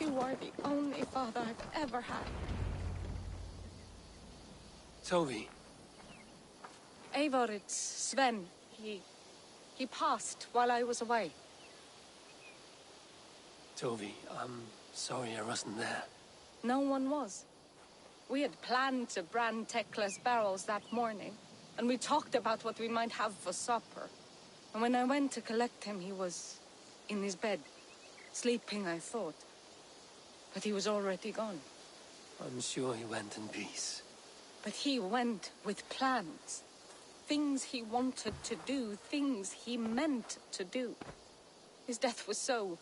You are the only father I've ever had. Toby. Eivor, it's Sven. He passed while I was away. Toby, I'm sorry I wasn't there. No one was. We had planned to brand Tekla's barrels that morning, and we talked about what we might have for supper. And when I went to collect him, he was in his bed, sleeping, I thought. But he was already gone. I'm sure he went in peace. But he went with plans. Things he wanted to do, things he meant to do. His death was so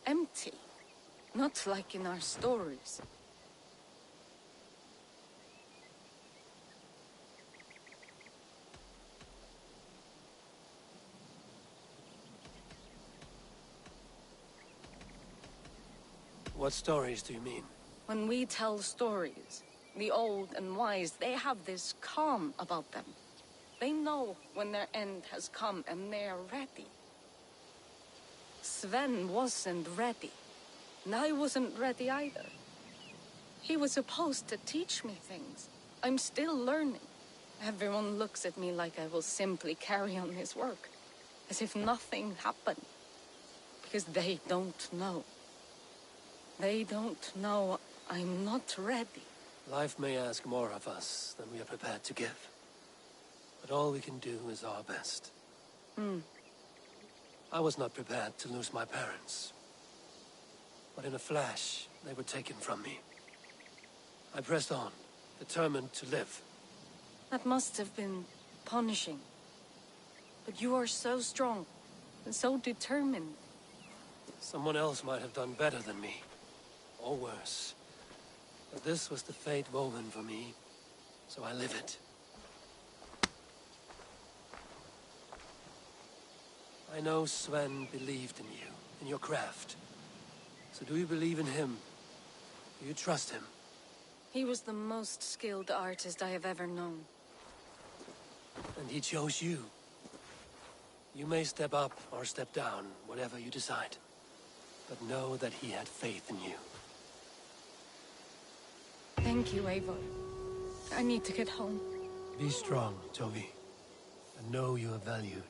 empty, not like in our stories. What stories do you mean? When we tell stories, the old and wise, they have this calm about them. They know when their end has come and they're ready. Sven wasn't ready, and I wasn't ready either. He was supposed to teach me things. I'm still learning. Everyone looks at me like I will simply carry on his work, as if nothing happened. Because they don't know. They don't know I'm not ready. Life may ask more of us than we are prepared to give. But all we can do is our best. I was not prepared to lose my parents. But in a flash, they were taken from me. I pressed on, determined to live. That must have been punishing. But you are so strong, and so determined. Someone else might have done better than me. Or worse. But this was the fate woven for me, so I live it. I know Sven believed in you, in your craft. So do you believe in him? Do you trust him? He was the most skilled artist I have ever known. And he chose you. You may step up or step down, whatever you decide. But know that he had faith in you. Thank you, Eivor. I need to get home. Be strong, Toby. And know you are valued.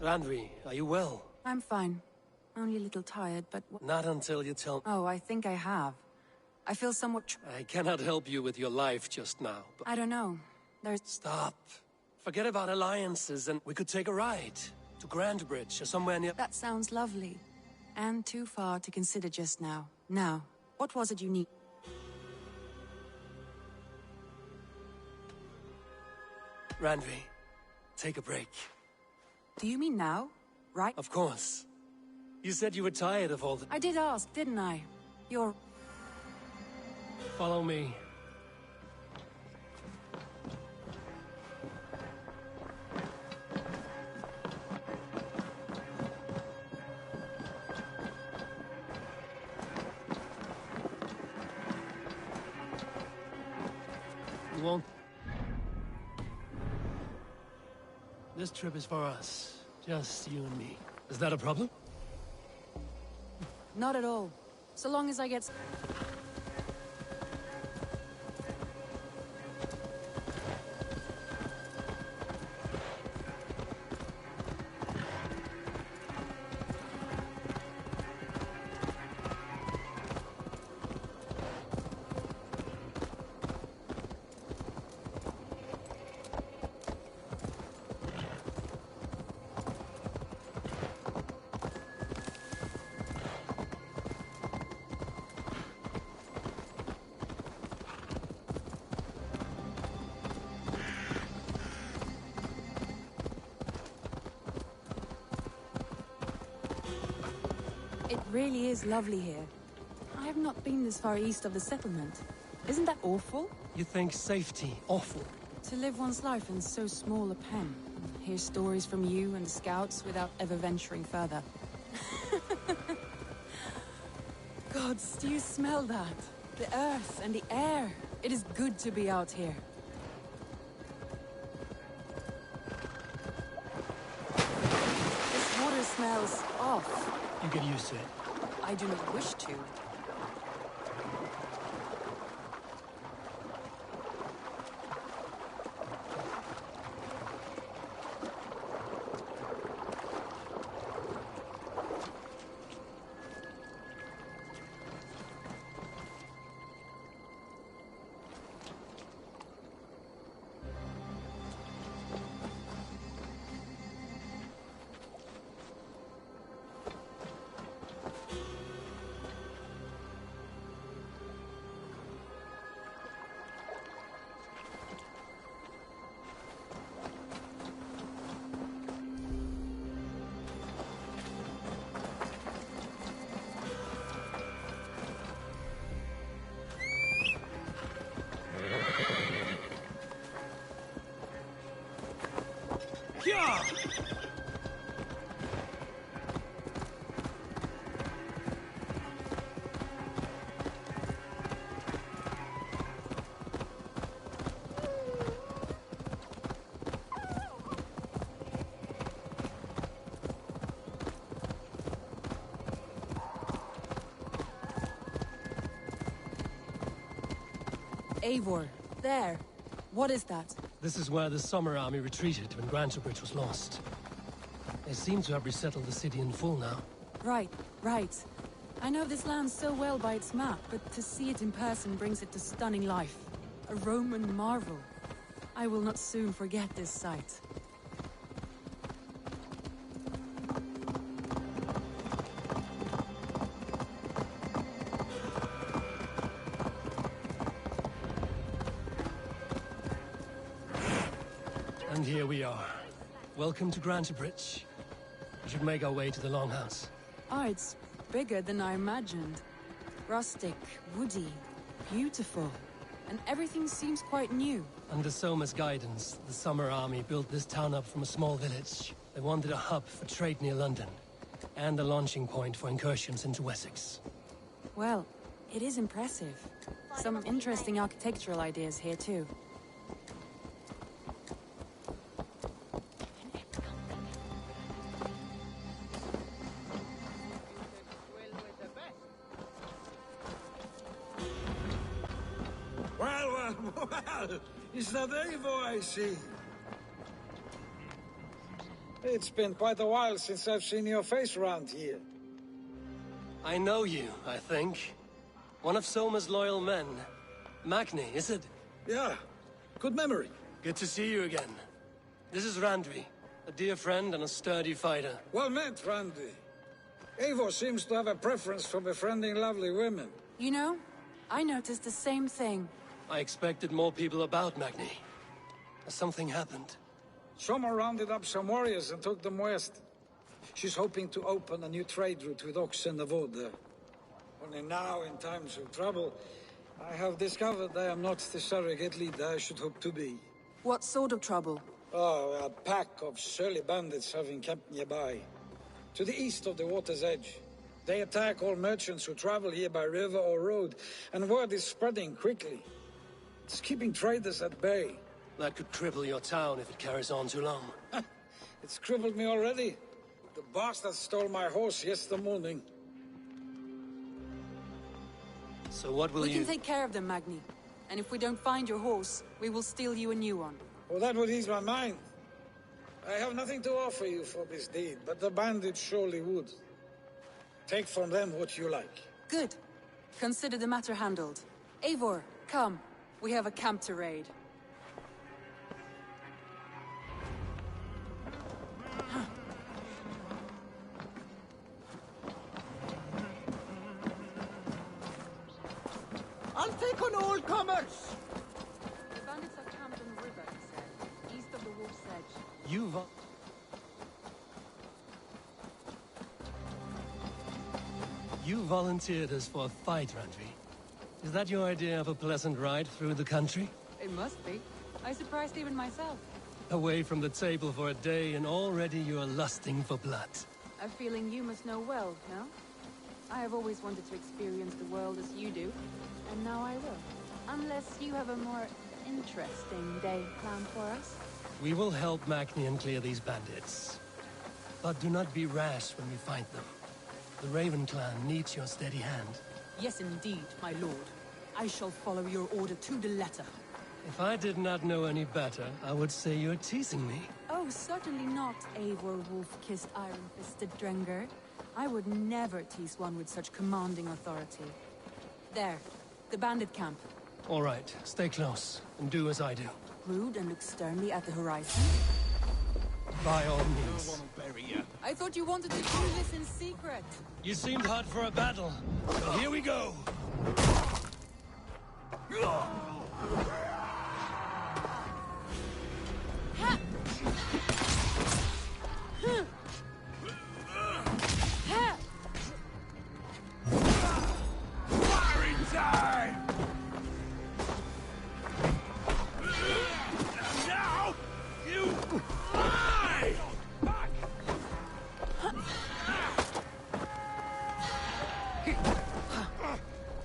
Randvi, are you well? I'm fine. Only a little tired, but... Not until you tell... Oh, I think I have. I feel somewhat... I cannot help you with your life just now, but... I don't know. There's... Stop. Forget about alliances and we could take a ride. To Grandbridge or somewhere near... That sounds lovely. And too far to consider just now. Now, what was it you need? Randvi, take a break. Do you mean now? Right? Of course. You said you were tired of all the... I did ask, didn't I? You're... Follow me. You won't... This trip is for us. Just you and me. Is that a problem? Not at all. So long as I get... It really is lovely here. I have not been this far east of the settlement. Isn't that awful? You think safety awful? To live one's life in so small a pen. Hear stories from you and the scouts without ever venturing further. Gods, do you smell that? The earth and the air. It is good to be out here. This water smells off. You get used to it. I do not wish to. Yeah! Eivor, there. What is that? This is where the Summer Army retreated when Grantebridge was lost. They seem to have resettled the city in full now. Right, right. I know this land so well by its map, but to see it in person brings it to stunning life. A Roman marvel. I will not soon forget this sight. And here we are. Welcome to Grantebridge. We should make our way to the Longhouse. Ah, it's bigger than I imagined. Rustic, woody, beautiful. And everything seems quite new. Under Soma's guidance, the Summer Army built this town up from a small village. They wanted a hub for trade near London, and a launching point for incursions into Wessex. Well, it is impressive. Some interesting architectural ideas here too. Well, is that Eivor I see? It's been quite a while since I've seen your face around here. I know you, I think. One of Soma's loyal men. Magni, is it? Yeah, good memory. Good to see you again. This is Randvi, a dear friend and a sturdy fighter. Well met, Randy. Eivor seems to have a preference for befriending lovely women. You know, I noticed the same thing. I expected more people about Magni. Has something happened? Soma rounded up some warriors and took them west. She's hoping to open a new trade route with oxen of wood there. Only now, in times of trouble, I have discovered I am not the surrogate leader I should hope to be. What sort of trouble? Oh, a pack of surly bandits have encamped nearby. To the east of the water's edge. They attack all merchants who travel here by river or road, and word is spreading quickly. It's keeping traders at bay. That could cripple your town if it carries on too long. It's crippled me already. The bastard stole my horse yesterday morning. So what will We you... can take care of them, Magni. And if we don't find your horse, we will steal you a new one. Well, that would ease my mind. I have nothing to offer you for this deed, but the bandits surely would. Take from them what you like. Good. Consider the matter handled. Eivor, come. We have a camp to raid. I'll take on all comers! The bandits are camped on the river, he said, east of the Wolf's Edge. You volunteered us for a fight, Randvi. Is that your idea of a pleasant ride through the country? It must be. I surprised even myself. Away from the table for a day and already you are lusting for blood. A feeling you must know well, no? I have always wanted to experience the world as you do, and now I will. Unless you have a more interesting day planned for us. We will help Magnian clear these bandits. But do not be rash when we find them. The Raven clan needs your steady hand. Yes, indeed, my lord. I shall follow your order to the letter. If I did not know any better, I would say you're teasing me. Oh, certainly not, Eivor wolf-kissed iron-fisted Drenger. I would never tease one with such commanding authority. There, the bandit camp. All right, stay close, and do as I do. Rude and look sternly at the horizon. By all means. No one will bury you. I thought you wanted to do this in secret. You seemed hot for a battle, so here we go! Firing time! Now, you fly! Back!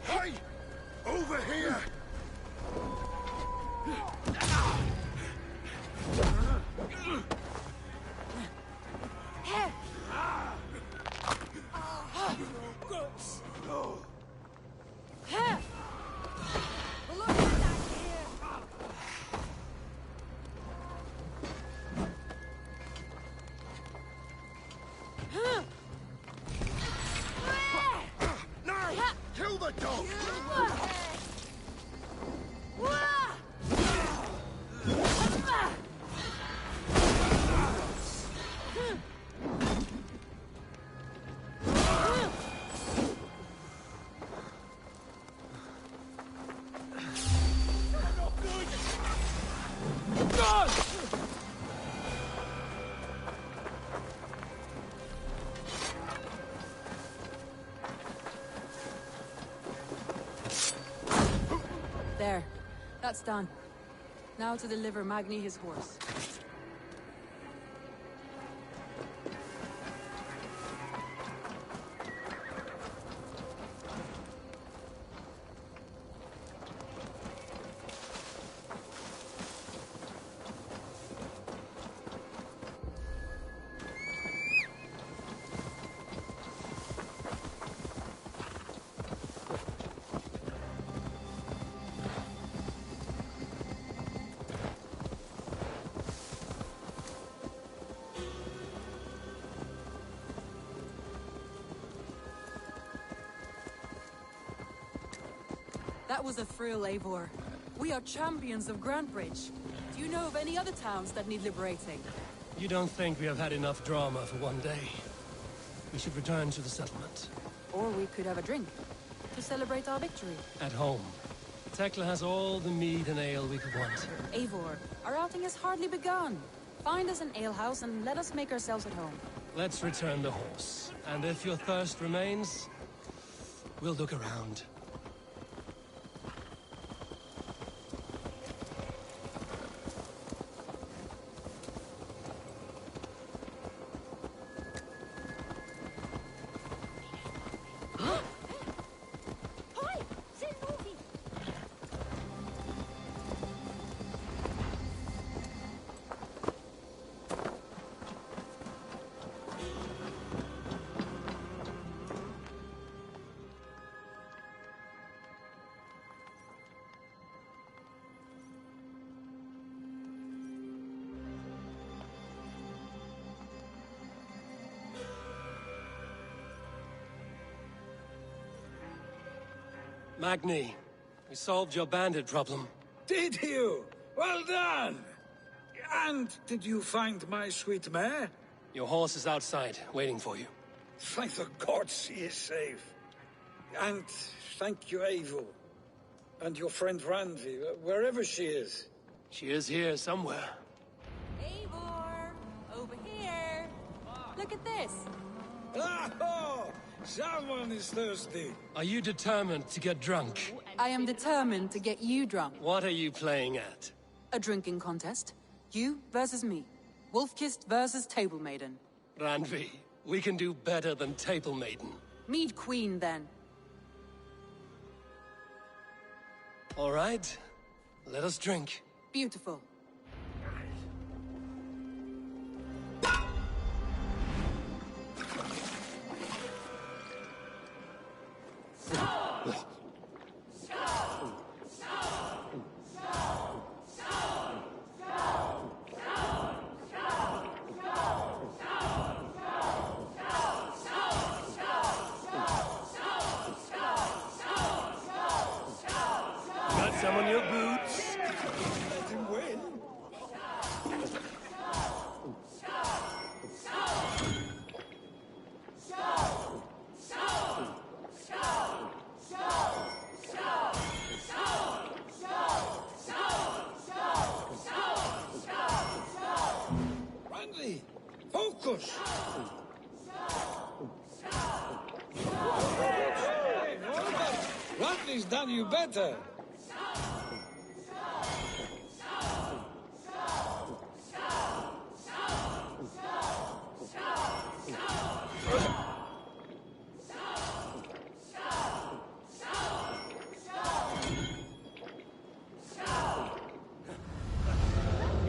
Hey! Over here! No! Kill the dog! There. That's done. Now to deliver Magni his horse. That was a thrill, Eivor. We are champions of Grantbridge. Do you know of any other towns that need liberating? You don't think we have had enough drama for one day? We should return to the settlement. Or we could have a drink, to celebrate our victory. At home. Tekla has all the mead and ale we could want. Eivor, our outing has hardly begun. Find us an alehouse and let us make ourselves at home. Let's return the horse. And if your thirst remains, we'll look around. Magni, we solved your bandit problem. Did you? Well done! And did you find my sweet mare? Your horse is outside, waiting for you. Thank the gods she is safe. And thank you, Eivor. And your friend Randvi, wherever she is. She is here somewhere. Eivor! Over here! Look at this! Oh! Someone is thirsty. Are you determined to get drunk? I am determined to get you drunk. What are you playing at? A drinking contest. You versus me. Wolf-kissed versus Table Maiden. Randvi, we can do better than Table Maiden. Mead Queen, then. All right, let us drink. Beautiful. Got some on your boots? Let him win. Randy, focus! Randy's done you better.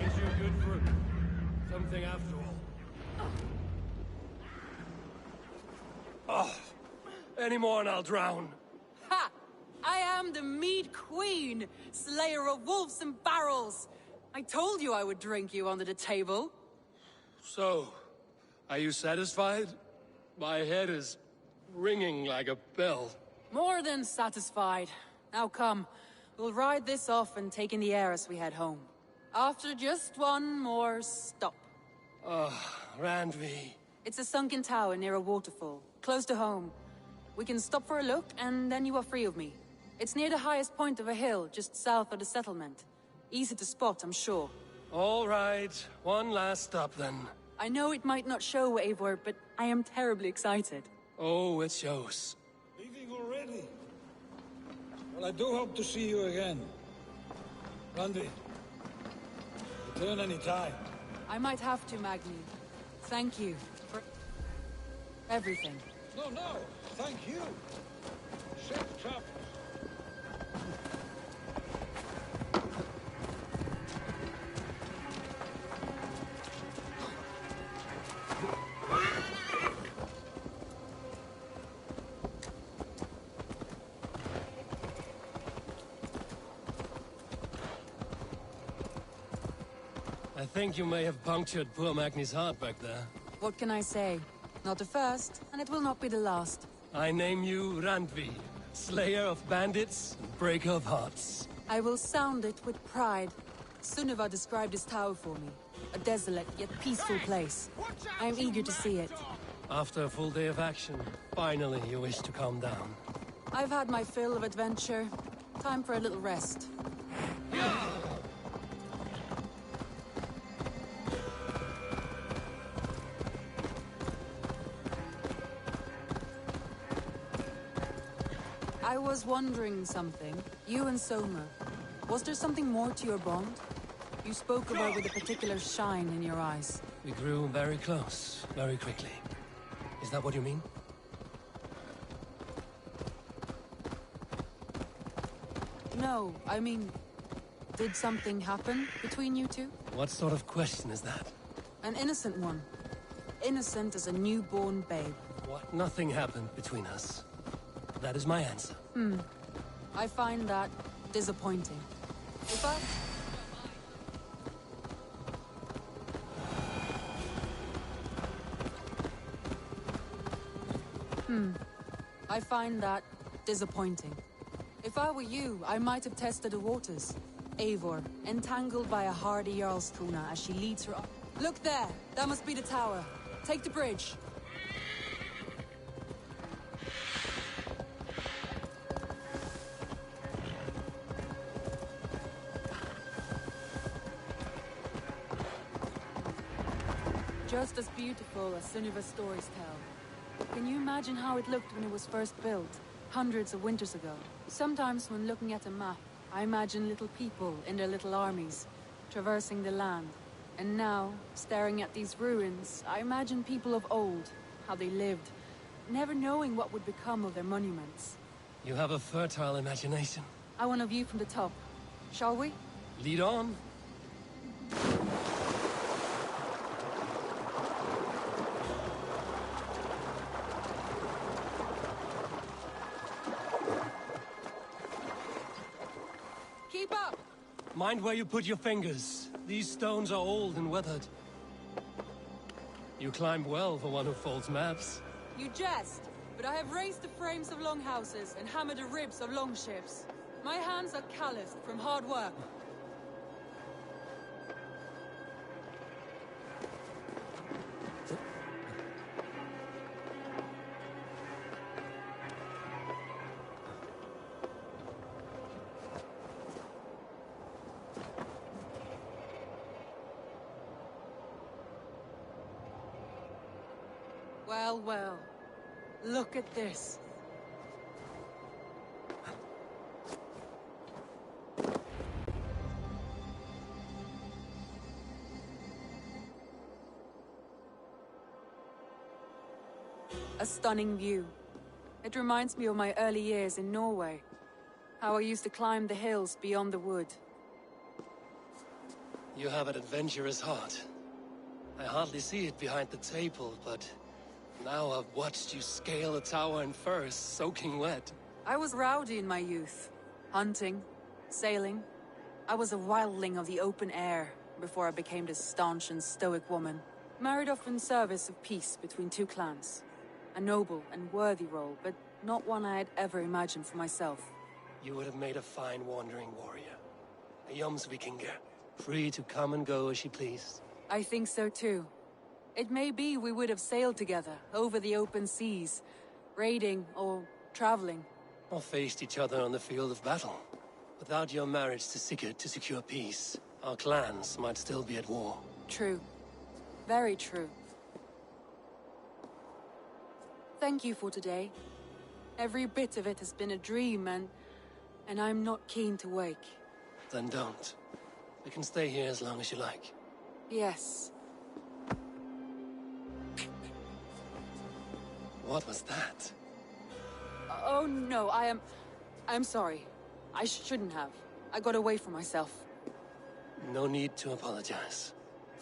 Is you good for something after all? Oh, any more and I'll drown. Ha! I am the Mead Queen, slayer of wolves and barrels. I told you I would drink you under the table. So, are you satisfied? My head is ringing like a bell. More than satisfied. Now come, we'll ride this off and take in the air as we head home. After just one more stop. Randvi. It's a sunken tower near a waterfall, close to home. We can stop for a look, and then you are free of me. It's near the highest point of a hill, just south of the settlement. Easy to spot, I'm sure. All right, one last stop then. I know it might not show, Eivor, but I am terribly excited. Oh, it shows. Leaving already? Well, I do hope to see you again. Randy, return any time. I might have to, Magni. Thank you for everything. No, thank you. Safe travels. I think you may have punctured poor Magni's heart back there. What can I say? Not the first, and it will not be the last. I name you Randvi, slayer of bandits and breaker of hearts. I will sound it with pride. Sunniva described this tower for me. A desolate yet peaceful place. I am eager to see it. After a full day of action, finally you wish to calm down. I've had my fill of adventure. Time for a little rest. I was wondering something. You and Soma. Was there something more to your bond? You spoke of her with a particular shine in your eyes. We grew very close, very quickly. Is that what you mean? No, I mean... Did something happen between you two? What sort of question is that? An innocent one. Innocent as a newborn babe. What? Nothing happened between us. That is my answer. I find that disappointing. If I... I find that disappointing. If I were you, I might have tested the waters. Eivor, entangled by a hardy Jarlskona as she leads her up. Look there! That must be the tower. Take the bridge. Just as beautiful as Sunniva's stories tell. Can you imagine how it looked when it was first built, hundreds of winters ago? Sometimes when looking at a map, I imagine little people in their little armies, traversing the land. And now, staring at these ruins, I imagine people of old, how they lived, never knowing what would become of their monuments. You have a fertile imagination. I want a view from the top. Shall we? Lead on. Keep up! Mind where you put your fingers. These stones are old and weathered. You climb well for one who folds maps. You jest, but I have raised the frames of longhouses and hammered the ribs of longships. My hands are calloused from hard work. Well, well. Look at this. A stunning view. It reminds me of my early years in Norway. How I used to climb the hills beyond the wood. You have an adventurous heart. I hardly see it behind the table, but now I've watched you scale a tower in furs, soaking wet. I was rowdy in my youth. Hunting, sailing. I was a wildling of the open air before I became this staunch and stoic woman. Married off in service of peace between two clans. A noble and worthy role, but not one I had ever imagined for myself. You would have made a fine wandering warrior. A Jomsvikinger, free to come and go as she pleased. I think so too. It may be we would have sailed together, over the open seas, raiding or traveling. Or faced each other on the field of battle. Without your marriage to Sigurd to secure peace, our clans might still be at war. True. Very true. Thank you for today. Every bit of it has been a dream, and I'm not keen to wake. Then don't. We can stay here as long as you like. Yes. What was that? Oh no, I'm sorry. I shouldn't have. I got away from myself. No need to apologize.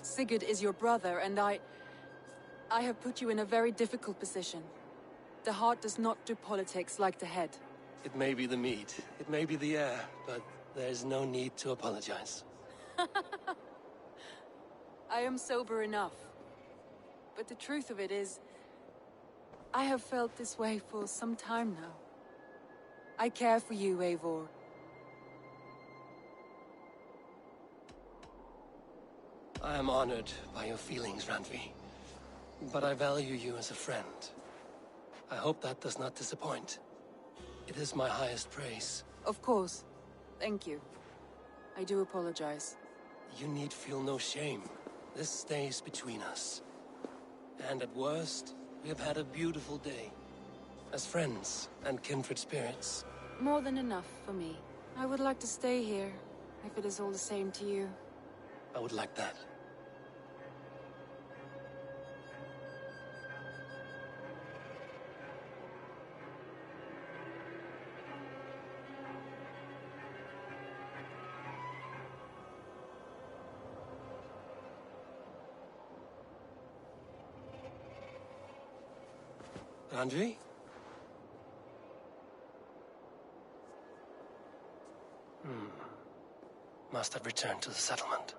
Sigurd is your brother, and I have put you in a very difficult position. The heart does not do politics like the head. It may be the meat, it may be the air, but there's no need to apologize. I am sober enough. But the truth of it is, I have felt this way for some time now. I care for you, Eivor. I am honored by your feelings, Randvi. But I value you as a friend. I hope that does not disappoint. It is my highest praise. Of course. Thank you. I do apologize. You need feel no shame. This stays between us. And at worst, we have had a beautiful day. As friends and kindred spirits. More than enough for me. I would like to stay here, if it is all the same to you. I would like that. Randvi? Must have returned to the settlement.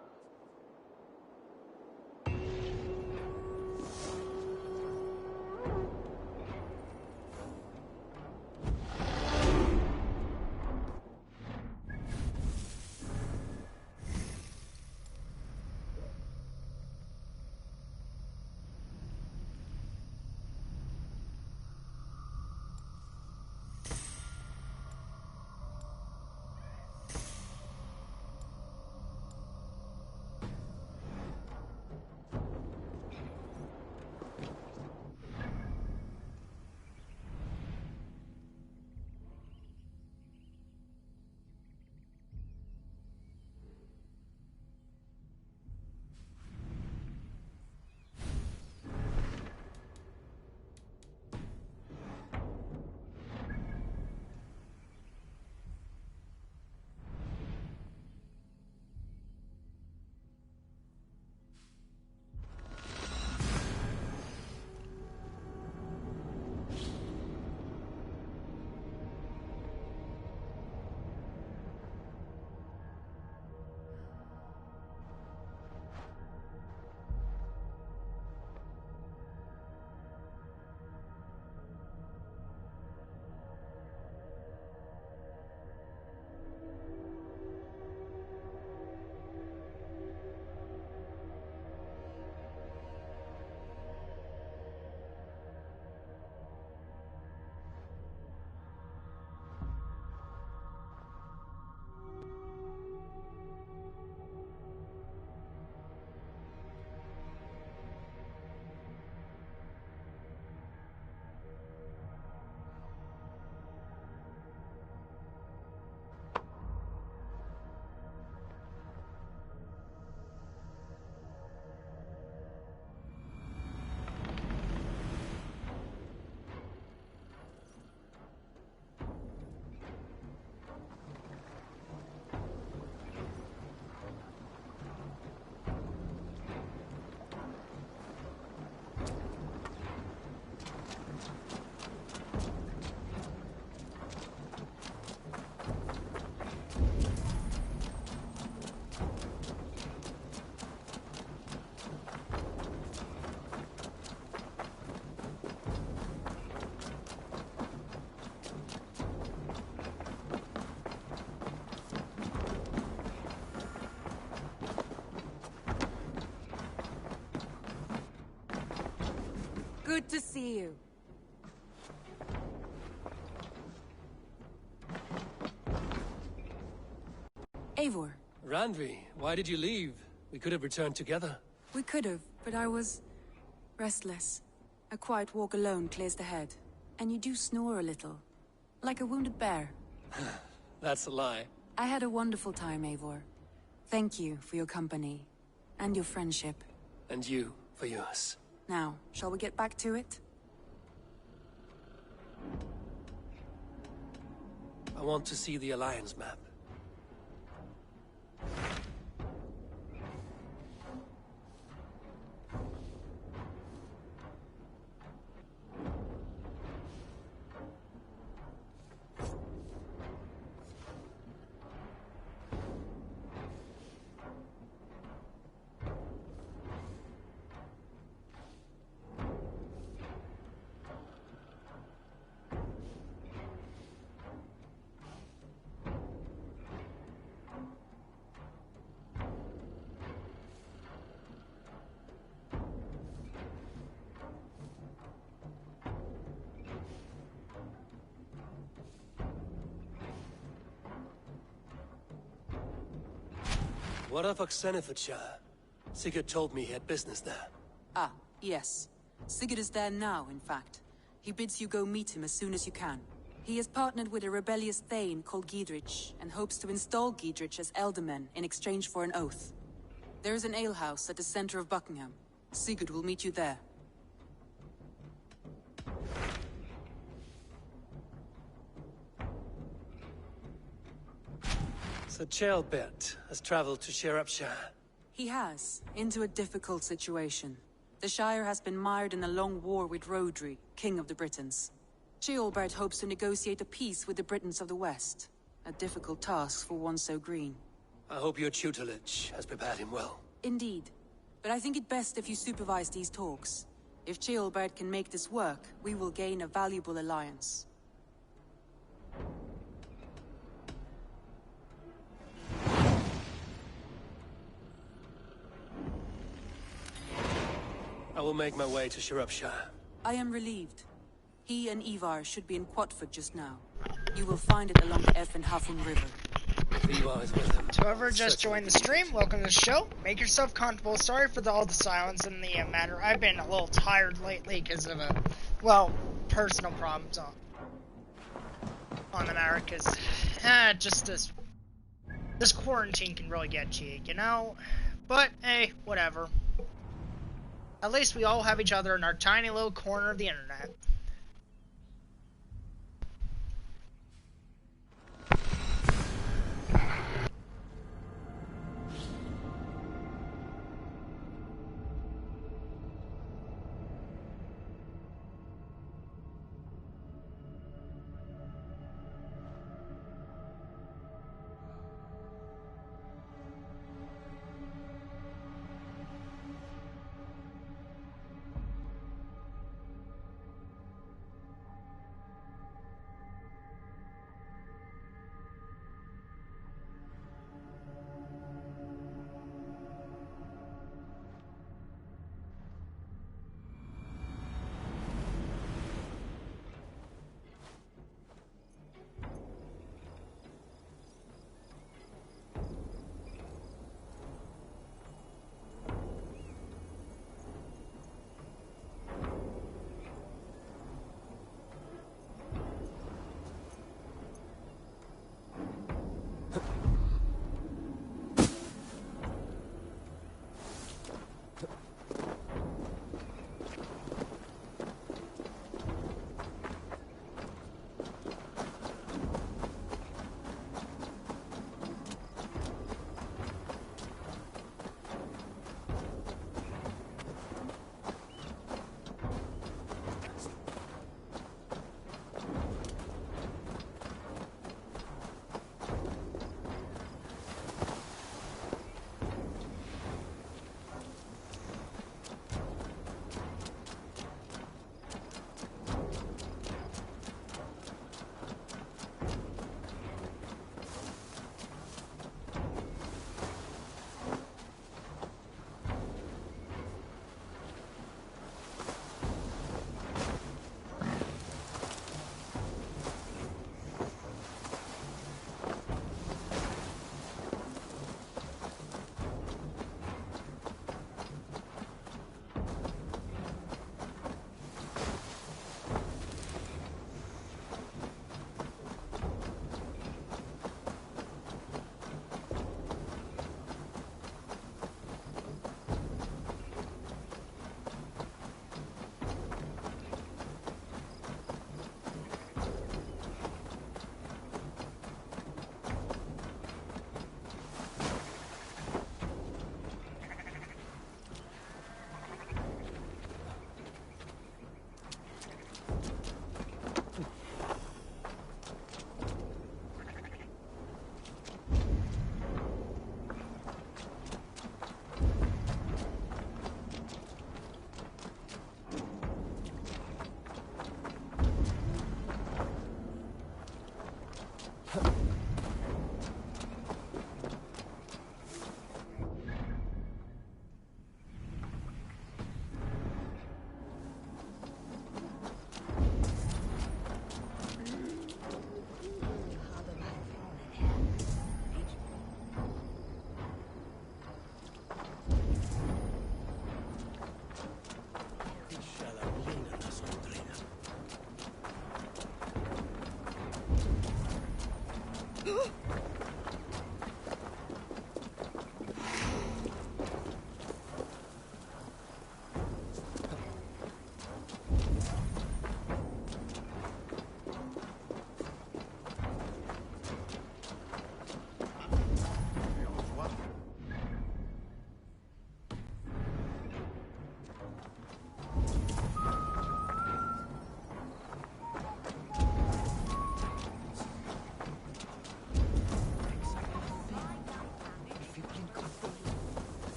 Good to see you. Eivor. Randvi, why did you leave? We could have returned together. We could have, but I was... restless. A quiet walk alone clears the head. And you do snore a little. Like a wounded bear. That's a lie. I had a wonderful time, Eivor. Thank you for your company. And your friendship. And you for yours. Now, shall we get back to it? I want to see the Alliance map. What of Oxenfordshire? Sigurd told me he had business there. Ah, yes. Sigurd is there now, in fact. He bids you go meet him as soon as you can. He has partnered with a rebellious Thane called Giedrich, and hopes to install Giedrich as Elderman in exchange for an oath. There is an alehouse at the center of Buckingham. Sigurd will meet you there. So Ceolbert has traveled to Shropshire. He has, into a difficult situation. The Shire has been mired in a long war with Rhodri, King of the Britons. Ceolbert hopes to negotiate a peace with the Britons of the West. A difficult task for one so green. I hope your tutelage has prepared him well. Indeed. But I think it best if you supervise these talks. If Ceolbert can make this work, we will gain a valuable alliance. I will make my way to Shropshire. I am relieved. He and Ivar should be in Quatford just now. You will find it along the Eff and Hafun River. Ivar is with him. To whoever just joined the stream, welcome to the show. Make yourself comfortable. Sorry for all the silence in the matter. I've been a little tired lately because of, well, personal problems on the matter. Because, just this quarantine can really get you, you know? But, hey, whatever. At least we all have each other in our tiny little corner of the internet.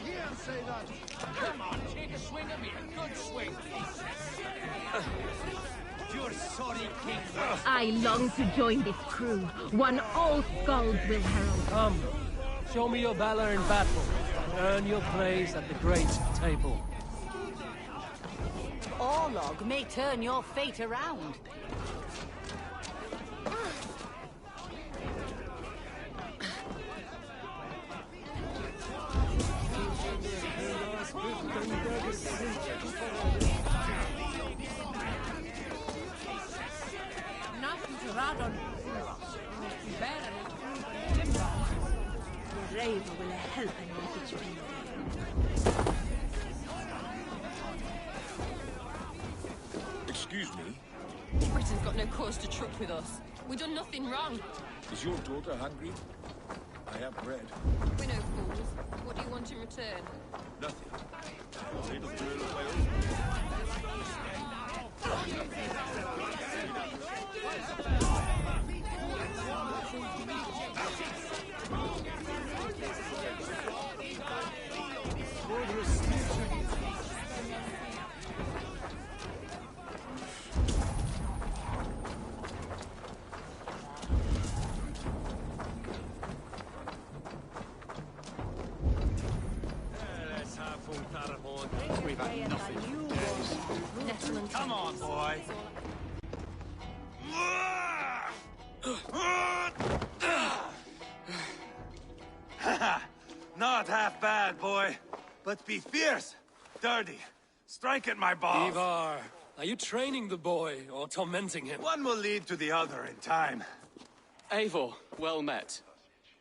here and say that. Come on, take a swing at me. A good swing. You're sorry, King. I long to join this crew, one all skulls will herald. Come, show me your valor in battle, and earn your place at the great table. Orlog may turn your fate around. Excuse me, Britain's got no cause to truck with us. We've done nothing wrong. is your daughter hungry? I have bread. We're no fools. What do you want in return? Nothing. A little girl of my own. We've had nothing for days. Come on, boy. Not half bad, boy. But be fierce, dirty. Strike at my balls. Ivar, are you training the boy or tormenting him? One will lead to the other in time. Eivor, well met.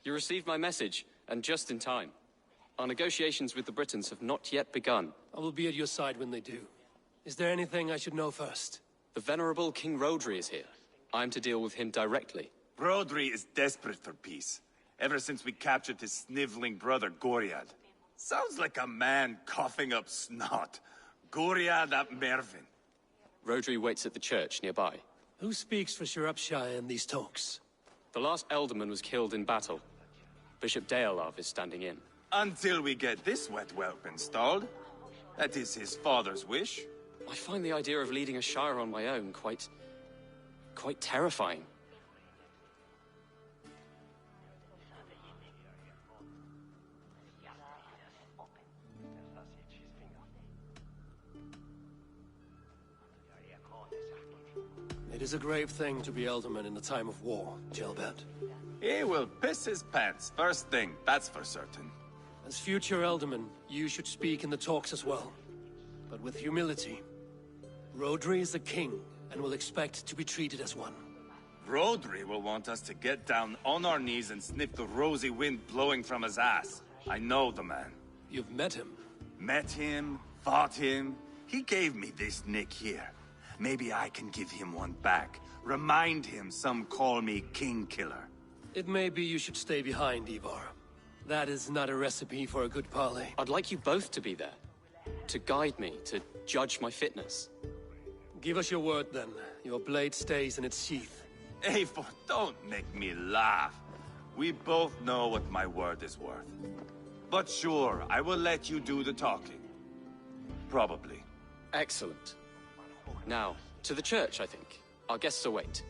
You received my message, and just in time. Our negotiations with the Britons have not yet begun. I will be at your side when they do. Is there anything I should know first? The venerable King Rodri is here. I am to deal with him directly. Rodri is desperate for peace. Ever since we captured his sniveling brother, Goriad. Sounds like a man coughing up snot. Goriad ap Mervin. Rodri waits at the church nearby. Who speaks for Shropshire in these talks? The last alderman was killed in battle. Bishop Deolav is standing in. Until we get this wet whelp installed. That is his father's wish. I find the idea of leading a shire on my own quite terrifying. It is a grave thing to be alderman in a time of war, Gelbert. He will piss his pants, first thing, that's for certain. As future alderman, you should speak in the talks as well. But with humility. Rodri is the king, and will expect to be treated as one. Rodri will want us to get down on our knees and sniff the rosy wind blowing from his ass. I know the man. You've met him. Met him, fought him. He gave me this nick here. Maybe I can give him one back. Remind him some call me King Killer. It may be you should stay behind, Ivar. That is not a recipe for a good parley. I'd like you both to be there. To guide me, to judge my fitness. Give us your word, then. Your blade stays in its sheath. Eivor, don't make me laugh. We both know what my word is worth. But sure, I will let you do the talking. Probably. Excellent. Now, to the church, I think. Our guests await.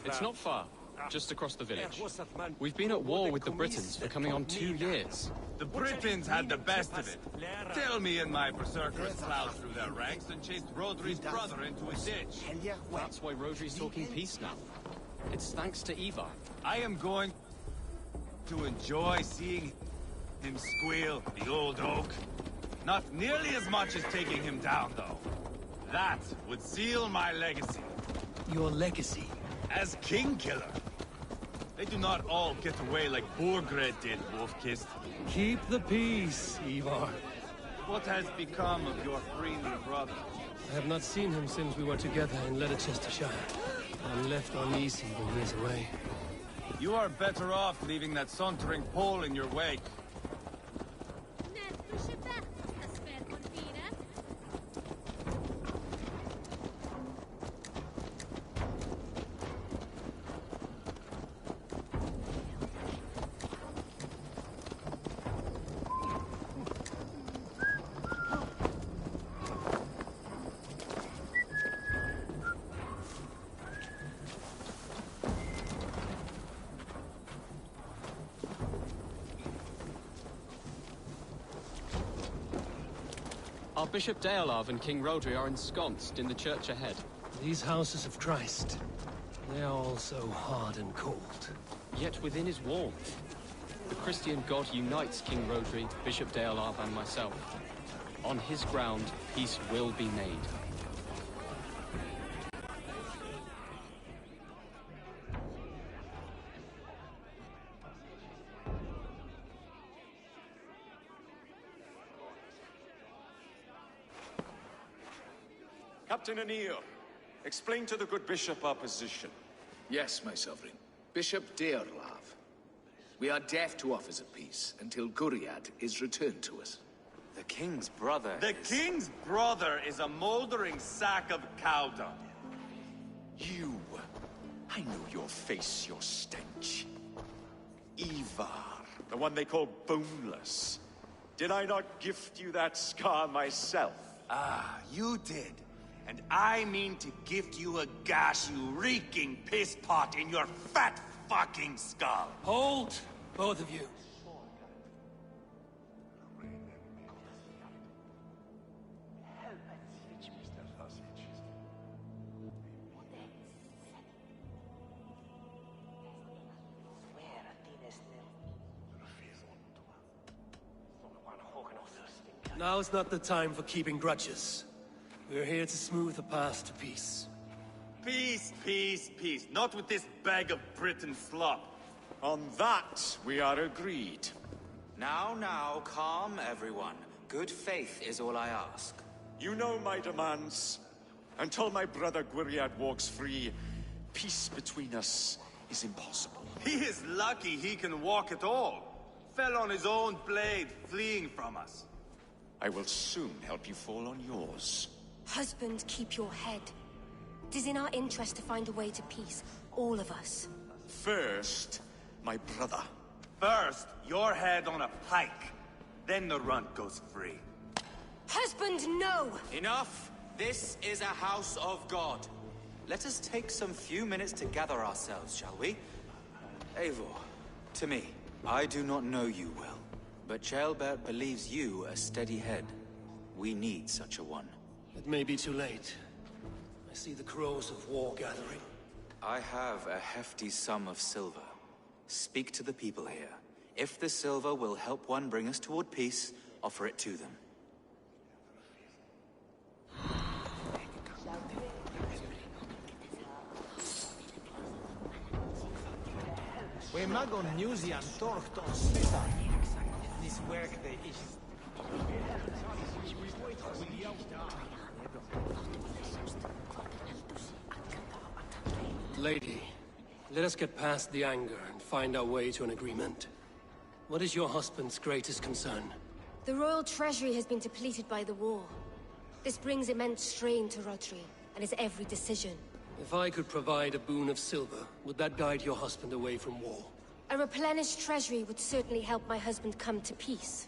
It's not far. Just across the village. We've been at war with the Britons for coming on 2 years. The Britons had the best of it. Tell me and my berserkers plowed through their ranks and chased Rodri's brother into a ditch. That's why Rodri's talking peace now. It's thanks to Ivar. I am going to enjoy seeing him squeal, the old oak. Not nearly as much as taking him down, though. That would seal my legacy. Your legacy? As King Killer. They do not all get away like Borgred did, Wolf-Kissed. Keep the peace, Ivar. What has become of your freely brother? I have not seen him since we were together in Leicestershire. I'm left uneasy when he is away. You are better off leaving that sauntering Pole in your wake. Bishop Deolav and King Rodri are ensconced in the church ahead. These houses of Christ, they are all so hard and cold. Yet within his warmth, the Christian God unites King Rodri, Bishop Deolav, and myself. On his ground, peace will be made. Captain Anil, explain to the good bishop our position. Yes, my sovereign. Bishop Deorlav. We are deaf to offers of peace until Guriad is returned to us. The king's brother king's brother is a moldering sack of cow dung. You. I know your face, your stench. Ivar, the one they call boneless. Did I not gift you that scar myself? Ah, you did. And I mean to gift you a gash, you reeking piss pot in your fat fucking skull. Hold, both of you. Now's not the time for keeping grudges. We're here to smooth the path to peace. Peace, peace, peace. Not with this bag of Britain slop. On that, we are agreed. Now, calm everyone. Good faith is all I ask. You know my demands. Until my brother Gwiriad walks free, peace between us is impossible. He is lucky he can walk at all. Fell on his own blade, fleeing from us. I will soon help you fall on yours. Husband, keep your head. It is in our interest to find a way to peace, all of us. First, my brother. First, your head on a pike. Then the runt goes free. Husband, no! Enough! This is a house of God. Let us take some few minutes to gather ourselves, shall we? Eivor, to me, I do not know you well, but Ceolbert believes you a steady head. We need such a one. It may be too late. I see the crows of war gathering. I have a hefty sum of silver. Speak to the people here. If the silver will help one bring us toward peace, offer it to them. We magon Nusian Torchton Slitan. This work they is. Lady, let us get past the anger and find our way to an agreement. What is your husband's greatest concern? The royal treasury has been depleted by the war. This brings immense strain to Rodri, and his every decision. If I could provide a boon of silver, would that guide your husband away from war? A replenished treasury would certainly help my husband come to peace.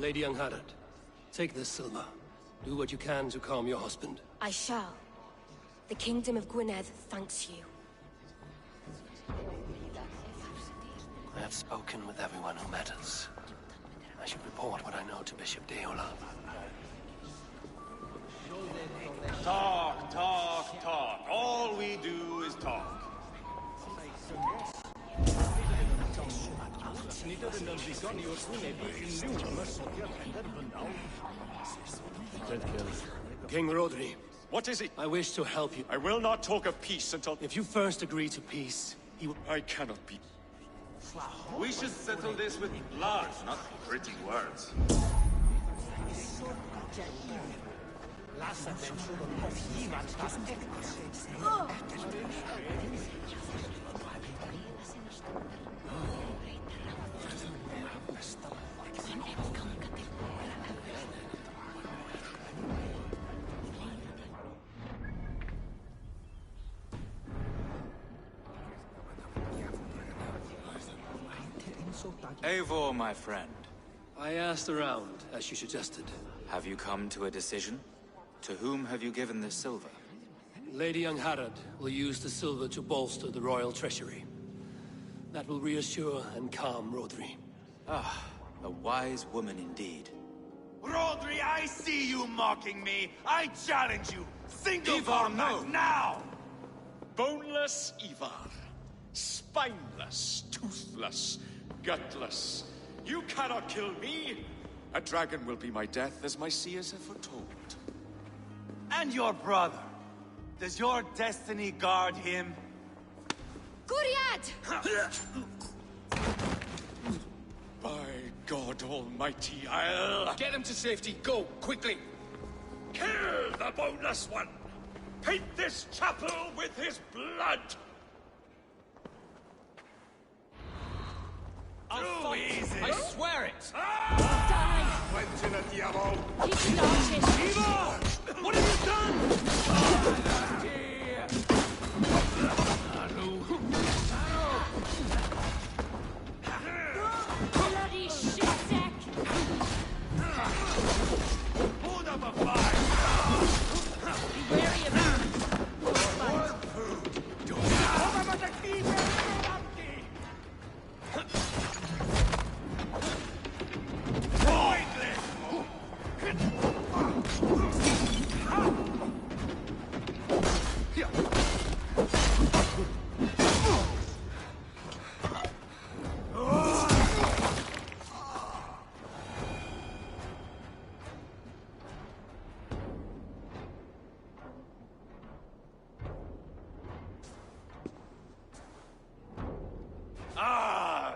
Lady Angharad, take this silver. Do what you can to calm your husband. I shall. The Kingdom of Gwynedd thanks you. I have spoken with everyone who matters. I should report what I know to Bishop Deolav. Talk, talk, talk. All we do is talk. King Rodri. What is it? I wish to help you. I will not talk of peace until... If you first agree to peace, he will... I cannot be... We should settle this with blood, not pretty words. Eivor, my friend. I asked around, as you suggested. Have you come to a decision? To whom have you given this silver? Lady Angharad will use the silver to bolster the royal treasury. That will reassure and calm Rodri. Ah, a wise woman indeed. Rodri, I see you mocking me! I challenge you! Single combat now! Boneless Ivar. Spineless, toothless, gutless. You cannot kill me! A dragon will be my death, as my seers have foretold. And your brother. Does your destiny guard him? Guriad! By God Almighty, I'll... Get him to safety. Go, quickly. Kill the boneless one! Paint this chapel with his blood! Too easy! I swear it! What have you done? Bloody shitsack! Hold up a fight! Be wary of him.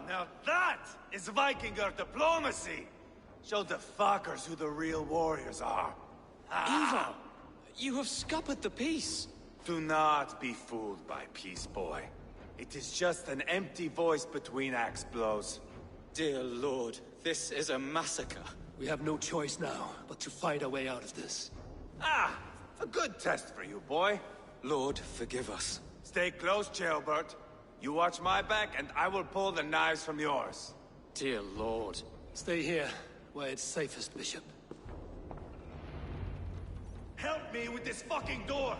Now that is Vikinger diplomacy! Show the fuckers who the real warriors are. Ivar, you have scuppered the peace. Do not be fooled by peace, boy. It is just an empty voice between axe blows. Dear Lord, this is a massacre. We have no choice now, but to fight our way out of this. Ah! A good test for you, boy. Lord, forgive us. Stay close, Jailbert. You watch my back, and I will pull the knives from yours. Dear Lord. Stay here, where it's safest, Bishop. Help me with this fucking door!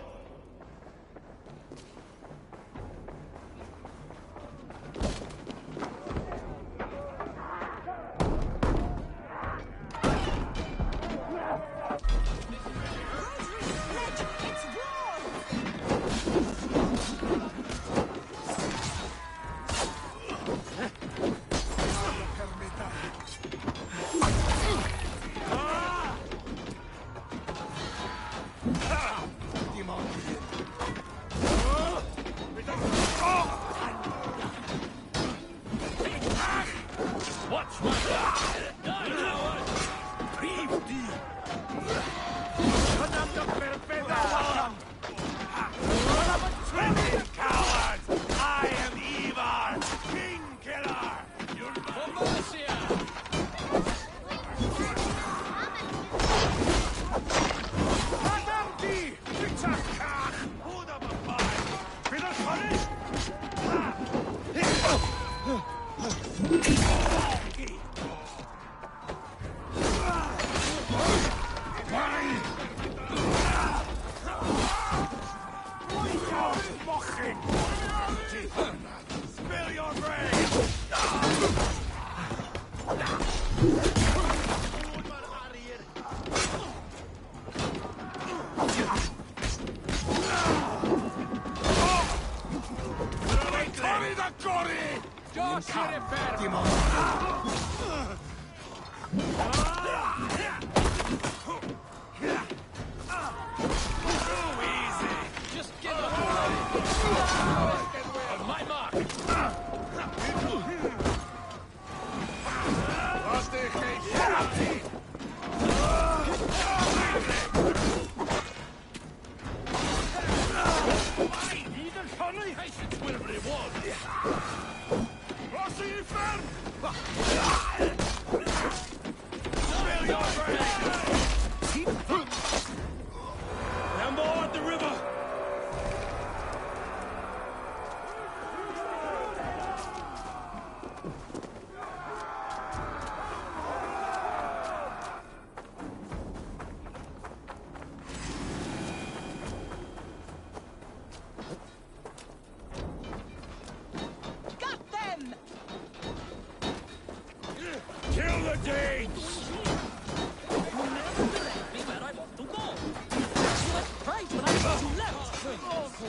Right when I said left.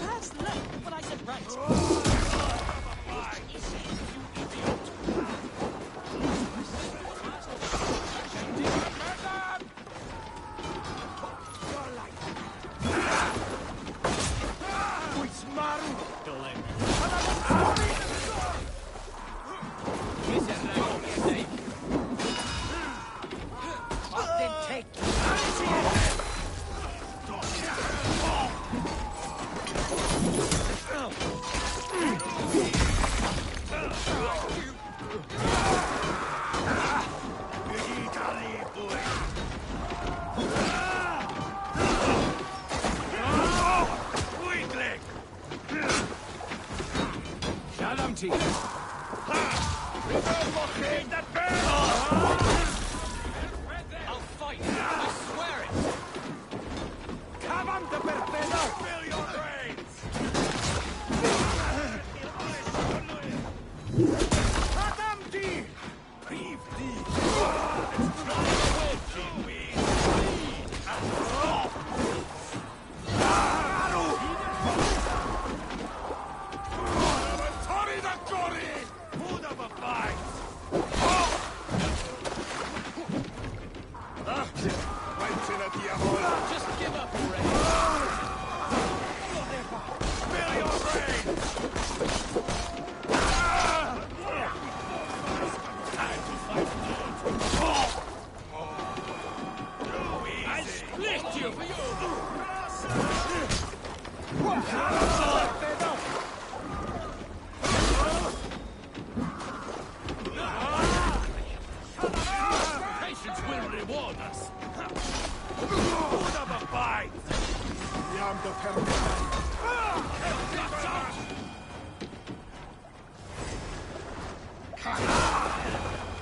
That's left when I said right.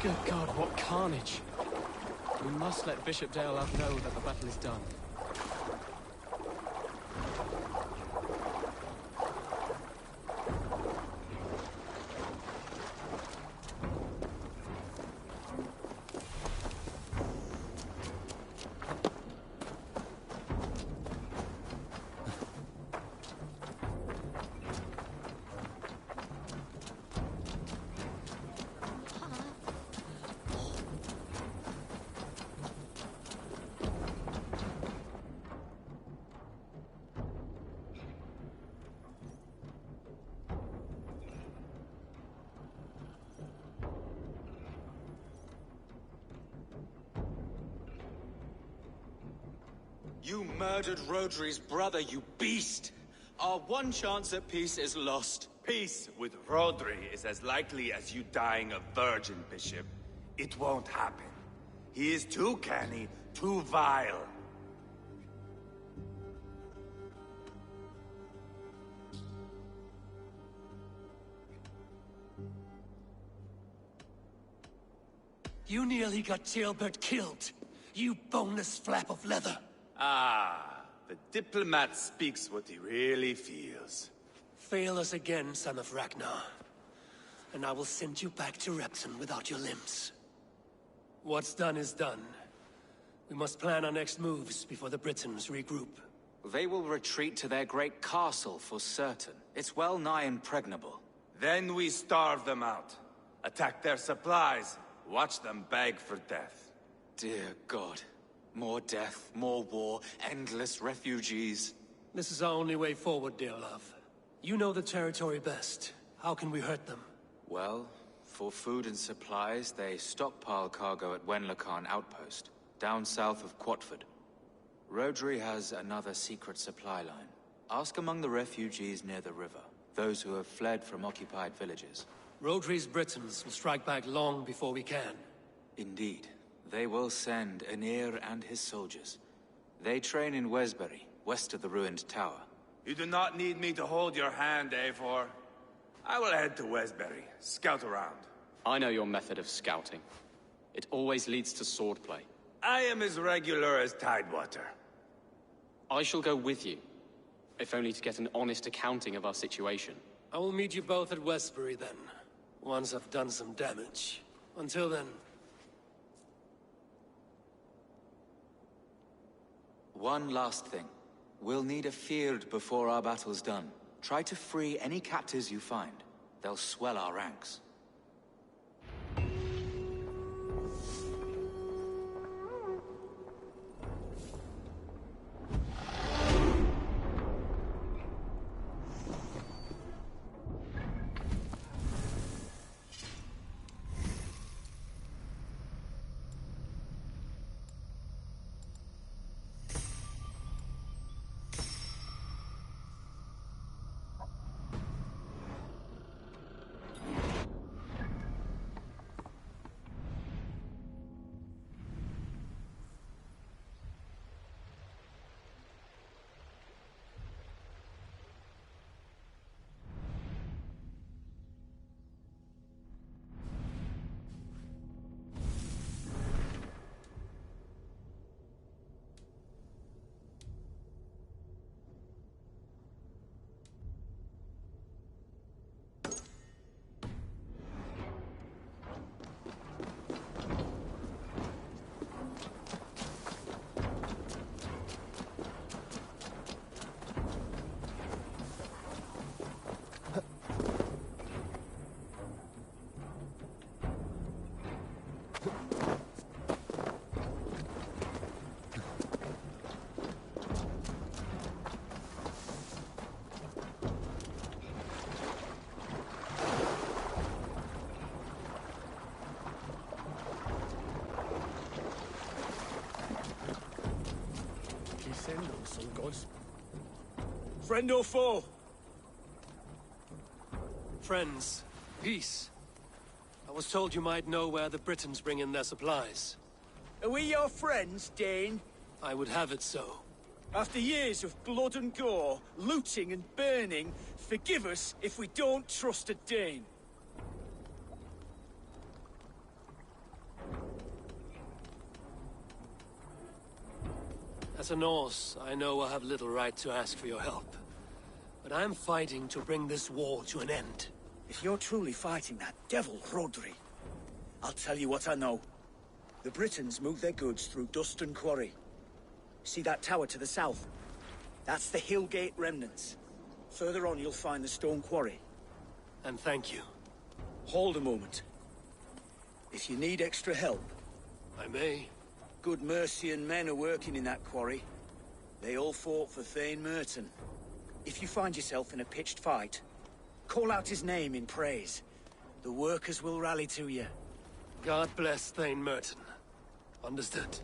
Good God, what carnage! We must let Bishop Deolaf know that the battle is done. You murdered Rodri's brother, you beast! Our one chance at peace is lost. Peace with Rodri is as likely as you dying a virgin, Bishop. It won't happen. He is too canny, too vile. You nearly got Jailbird killed. You boneless flap of leather. Ah, the diplomat speaks what he really feels. Fail us again, son of Ragnar. And I will send you back to Repton without your limbs. What's done is done. We must plan our next moves before the Britons regroup. They will retreat to their great castle for certain. It's well nigh impregnable. Then we starve them out. Attack their supplies. Watch them beg for death. Dear God. More death, more war, endless refugees. This is our only way forward, dear love. You know the territory best. How can we hurt them? Well, for food and supplies, they stockpile cargo at Wenlacan Outpost, down south of Quatford. Rodri has another secret supply line. Ask among the refugees near the river, those who have fled from occupied villages. Rodri's Britons will strike back long before we can. Indeed. They will send Aenir and his soldiers. They train in Wesbury, west of the ruined tower. You do not need me to hold your hand, Eivor. I will head to Wesbury, scout around. I know your method of scouting. It always leads to swordplay. I am as regular as Tidewater. I shall go with you, if only to get an honest accounting of our situation. I will meet you both at Westbury then, once I've done some damage. Until then, One last thing. We'll need a field before our battle's done. Try to free any captives you find. They'll swell our ranks. Some gods. Friend or foe? Friends. Peace. I was told you might know where the Britons bring in their supplies. Are we your friends, Dane? I would have it so. After years of blood and gore, looting and burning, forgive us if we don't trust a Dane. As a Norse, I know I have little right to ask for your help. But I am fighting to bring this war to an end. If you're truly fighting that devil, Rodri, I'll tell you what I know. The Britons move their goods through Dustin Quarry. See that tower to the south? That's the Hillgate remnants. Further on, you'll find the stone quarry. And thank you. Hold a moment. If you need extra help... I may. Good Mercian men are working in that quarry. They all fought for Thane Merton. If you find yourself in a pitched fight, call out his name in praise. The workers will rally to you. God bless Thane Merton. Understood.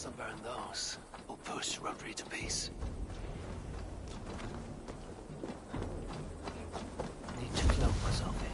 Once I burn those, we'll push Rodri to peace. Need to cloak myself here.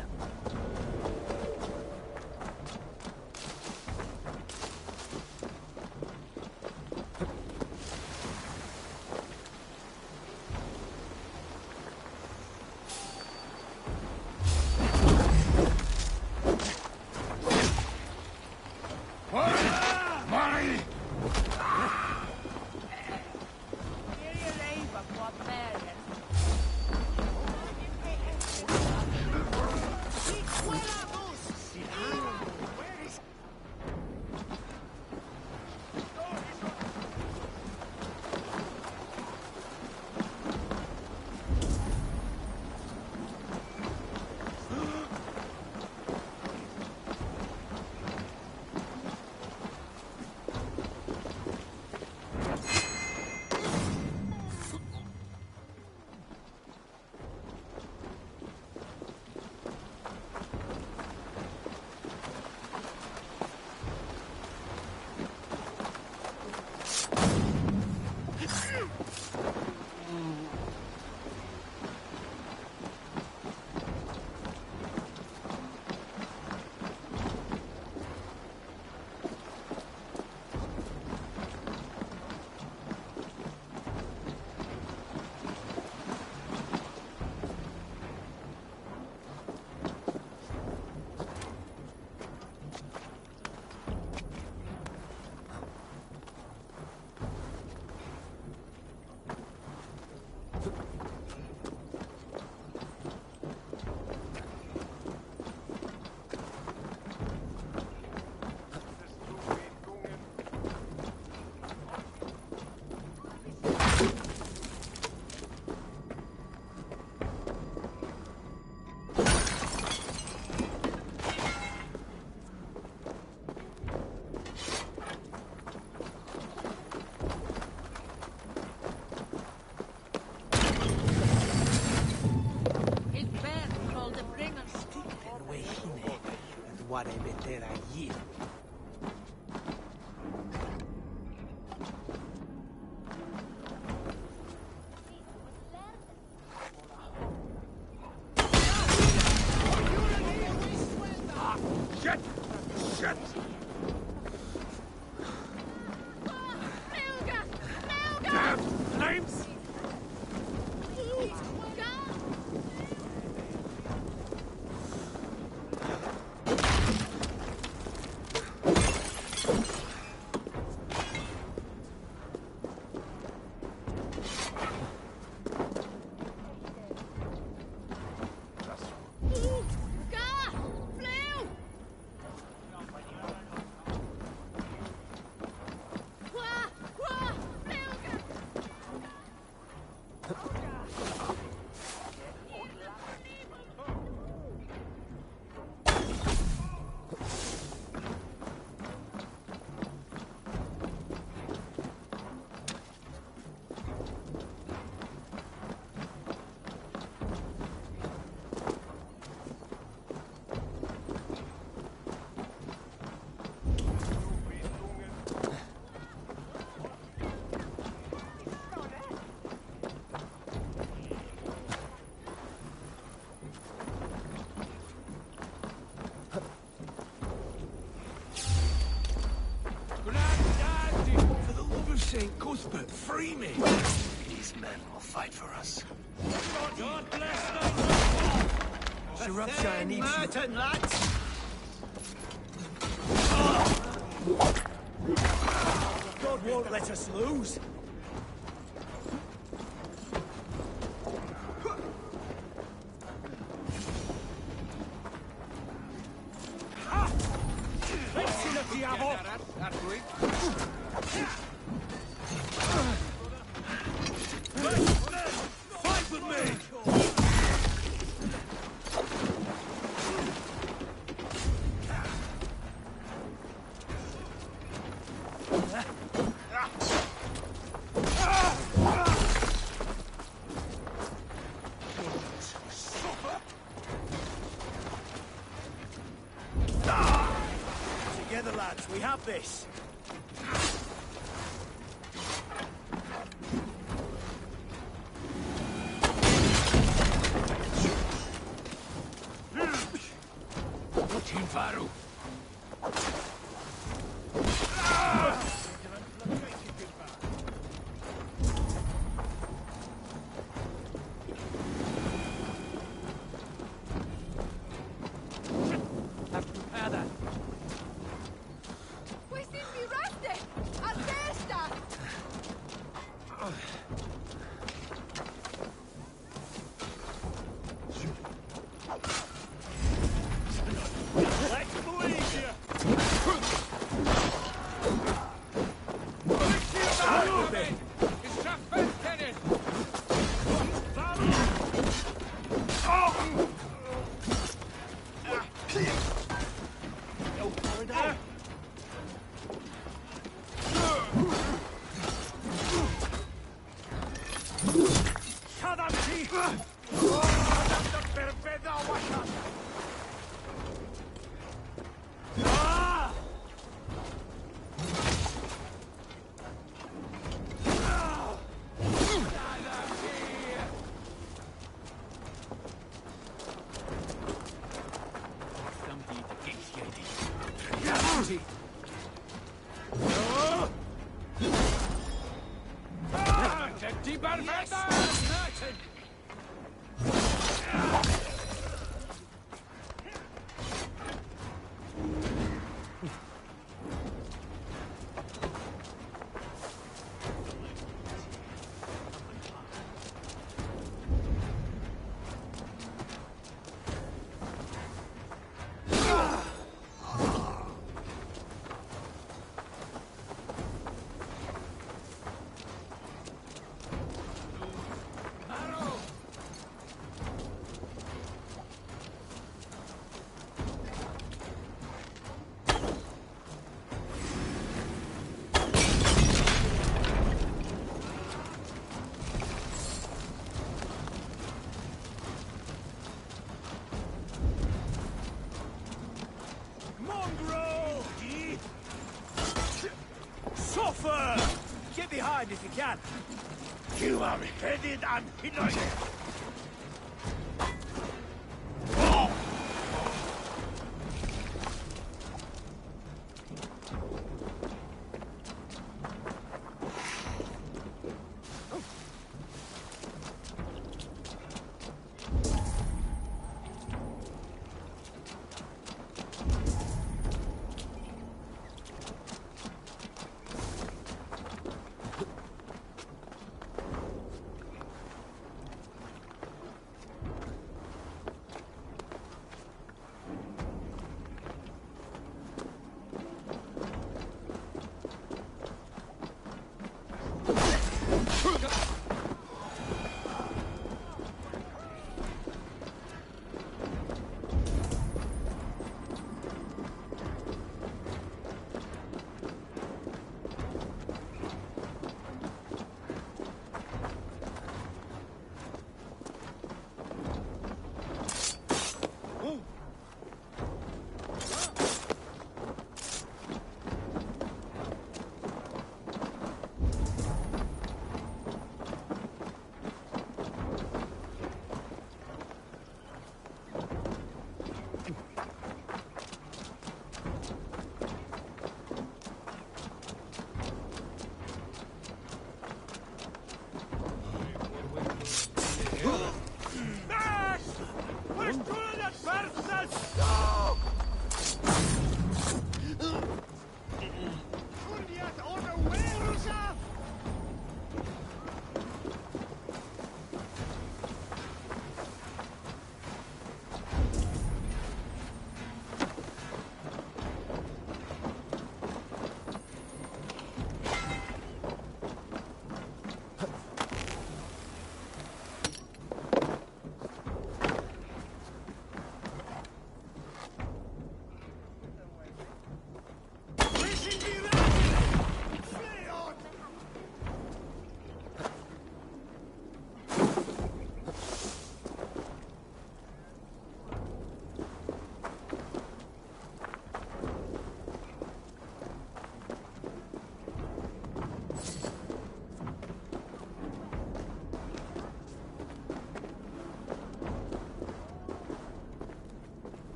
St. Cuthbert, free me! These men will fight for us. God bless them! Shropshire needs Merton, lads! God won't let us lose. Fight with me! Together, lads, we have this. Get behind if you can. You are headed and hidden.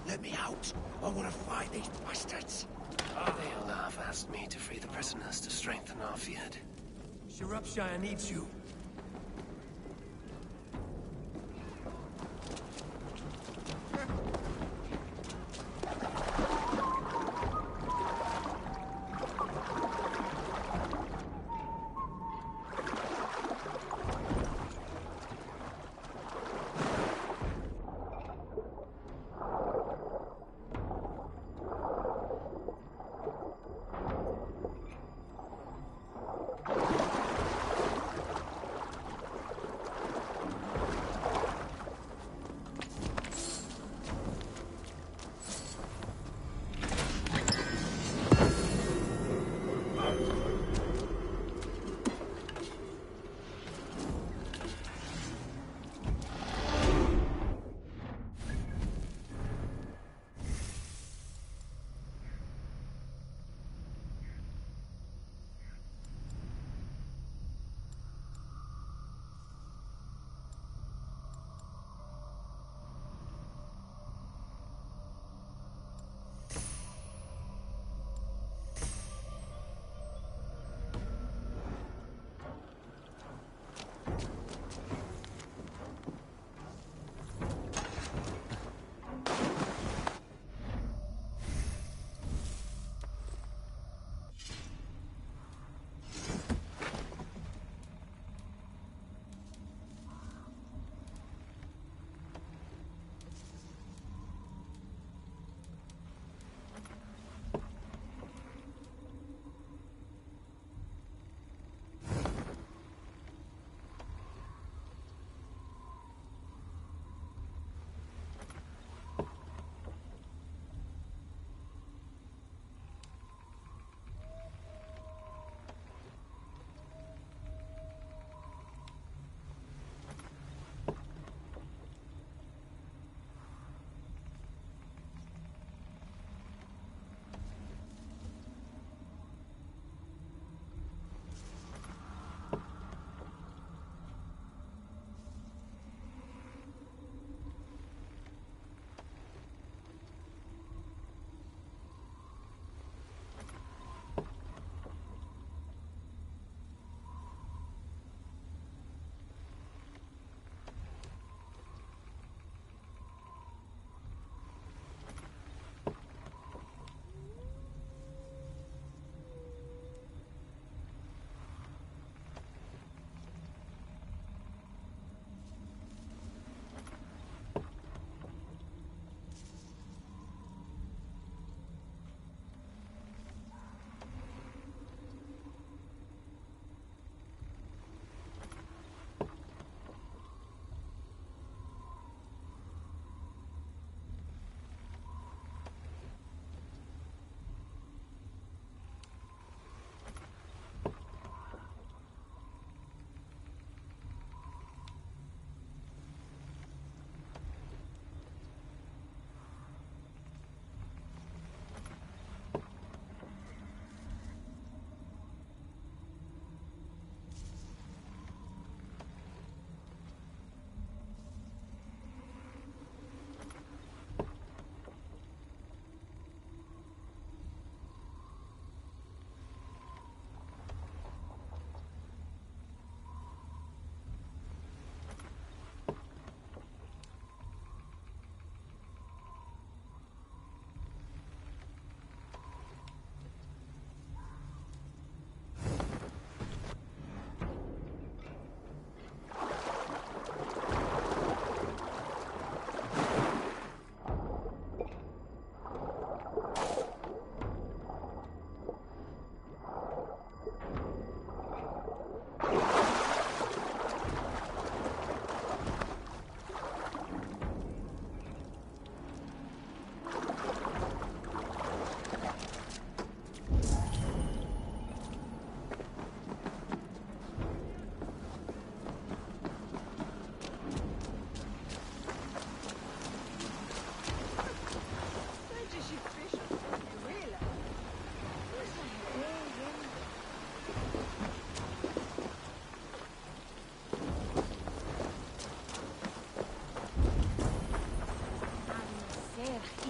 Let me out. I want to fight these bastards. They'll have asked me to free the prisoners to strengthen our field. Shropshire needs you.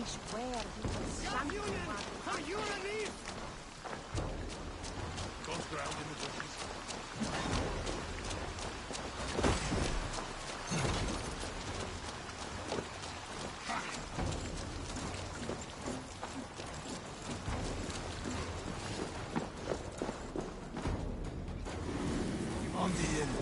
swear he was something about... Are you ready? Ghost ground in the bushes. On the end.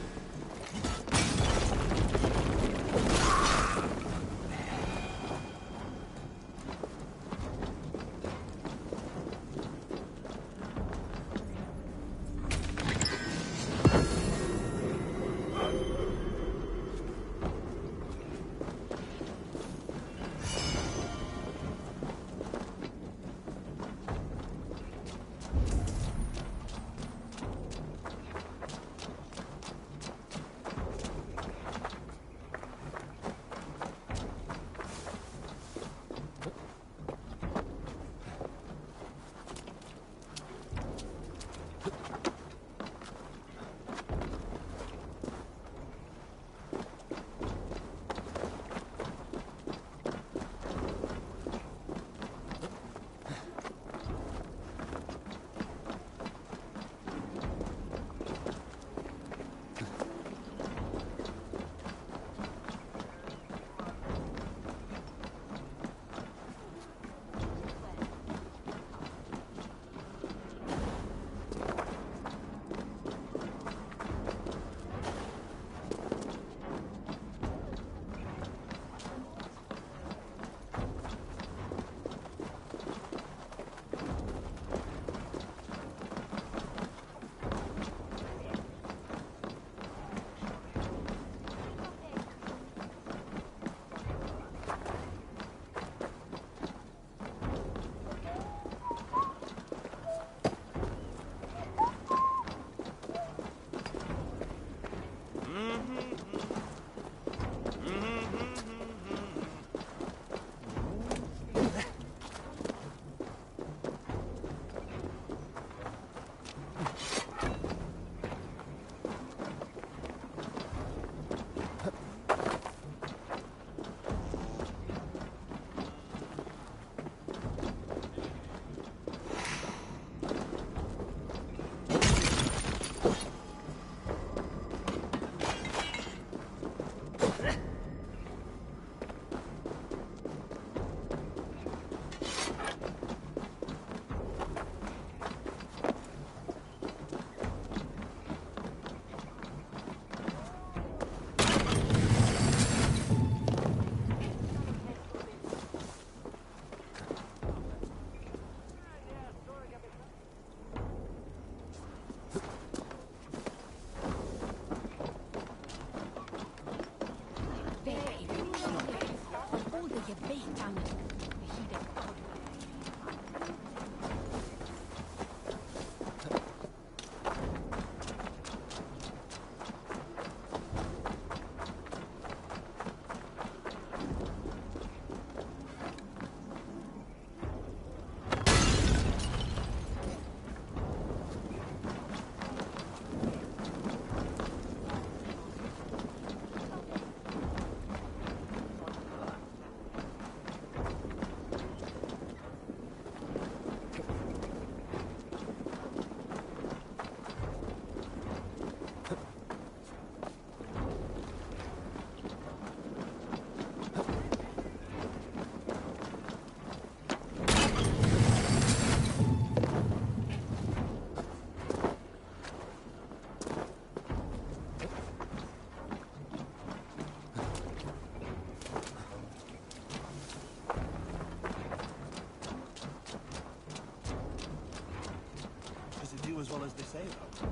As well as they say, though.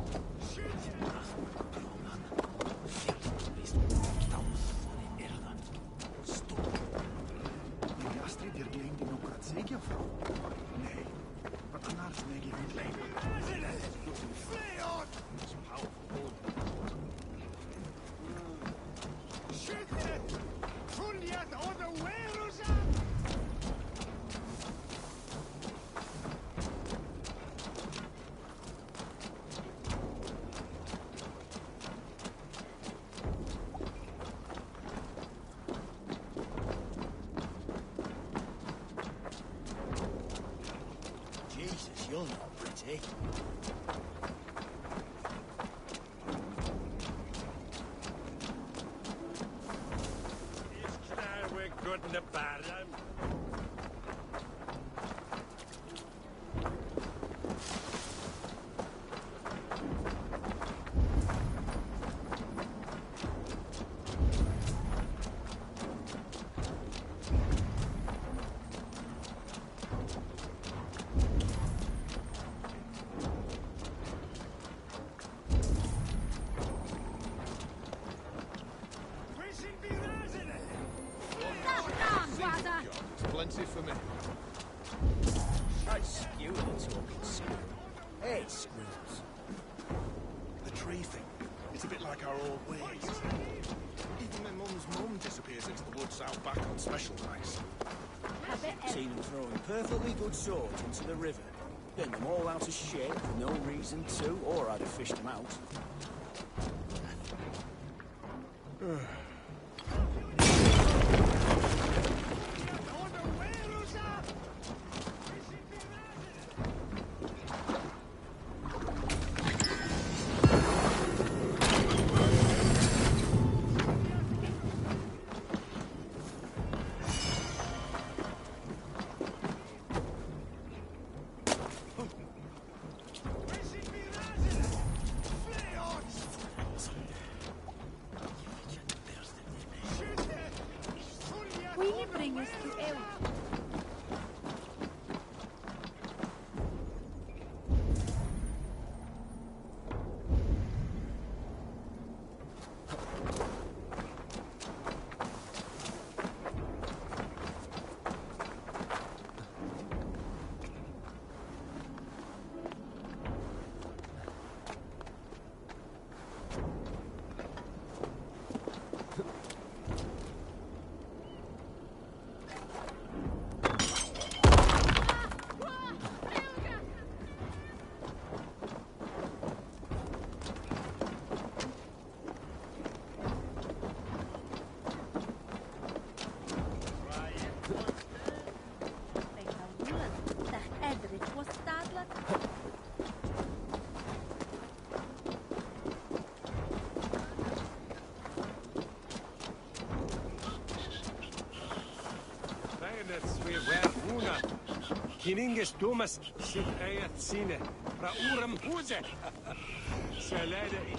We're good in the bad. Plenty for me. I skew the talking squirrel. Hey, squirrels. The tree thing. It's a bit like our old ways. Even my mum's mum disappears into the woods out back on special nights. Seen them throwing perfectly good swords into the river. Bent them all out of shape for no reason to, or I'd have fished them out. Will you bring us to El? Kininges Thomas sit ejät sinne. Fra uram huse. Se läde ich.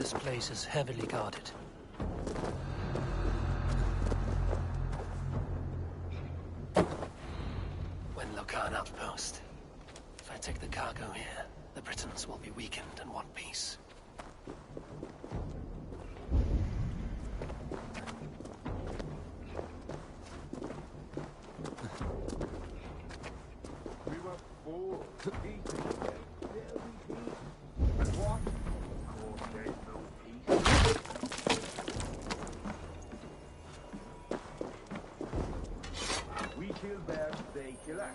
This place is heavily guarded. When Locan outpost. If I take the cargo here, the Britons will be weakened and want peace. We were fools. And what? Of course there's no peace. We kill them, they kill us.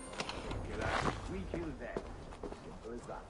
They kill us, we kill them. Simple as that.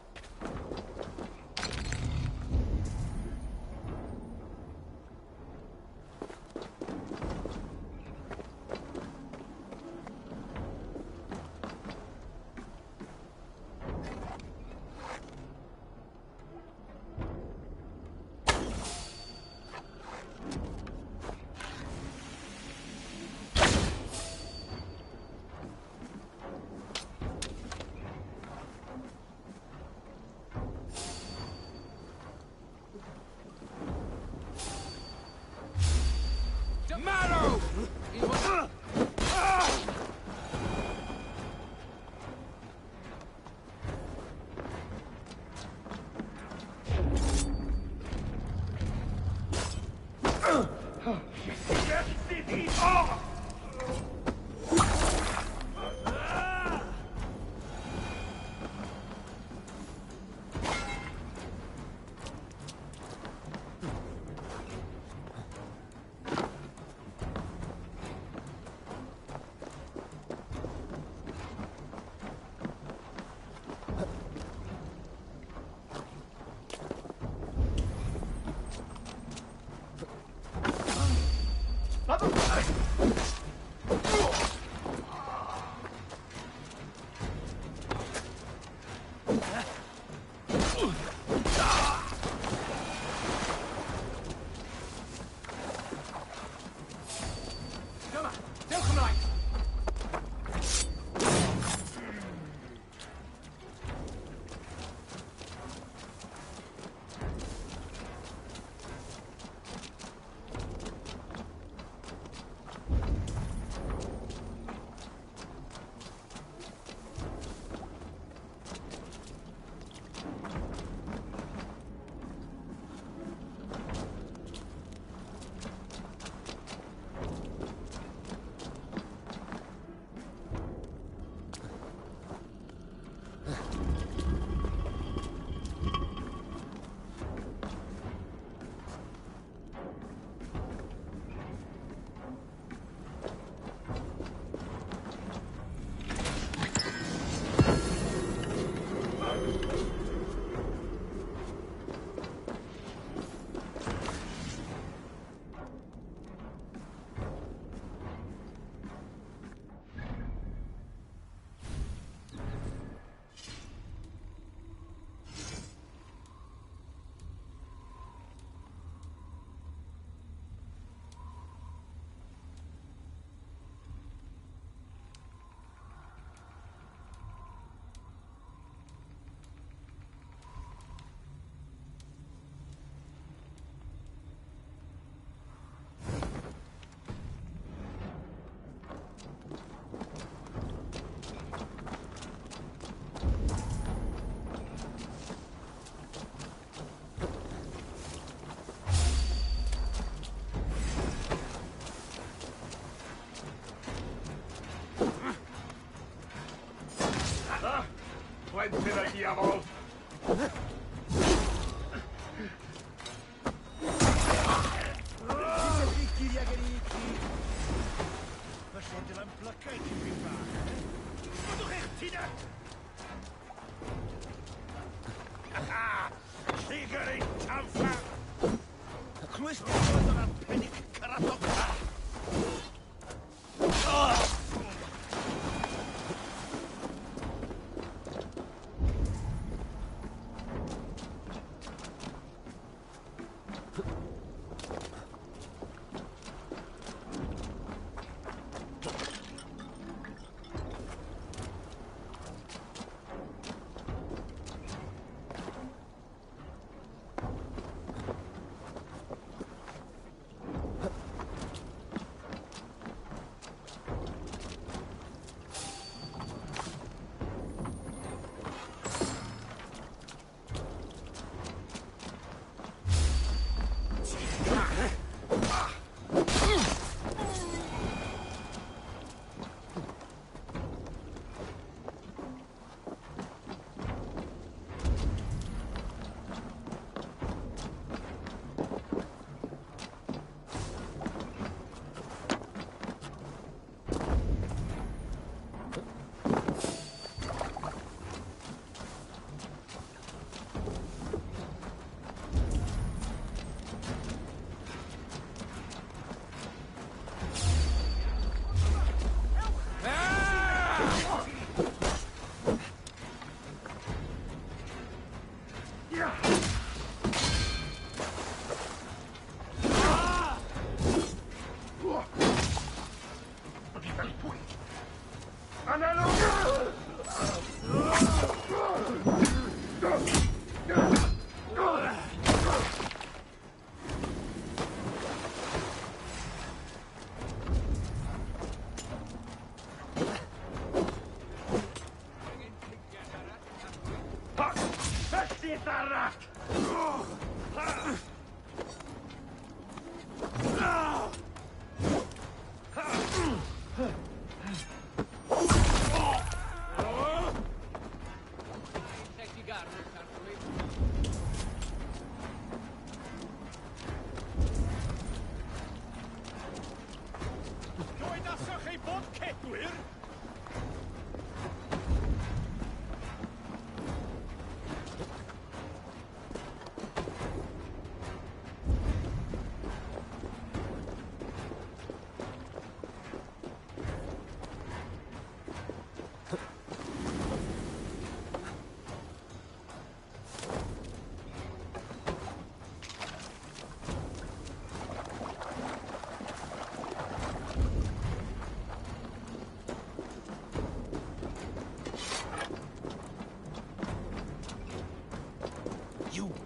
Fuente del diavolo!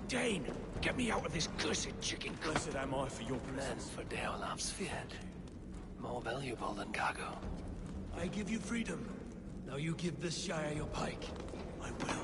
Dane, get me out of this cursed chicken coop. Blessed am I for your Men presence. for Deolaf's feared. More valuable than cargo. I give you freedom. Now you give this Shire your pike. I will.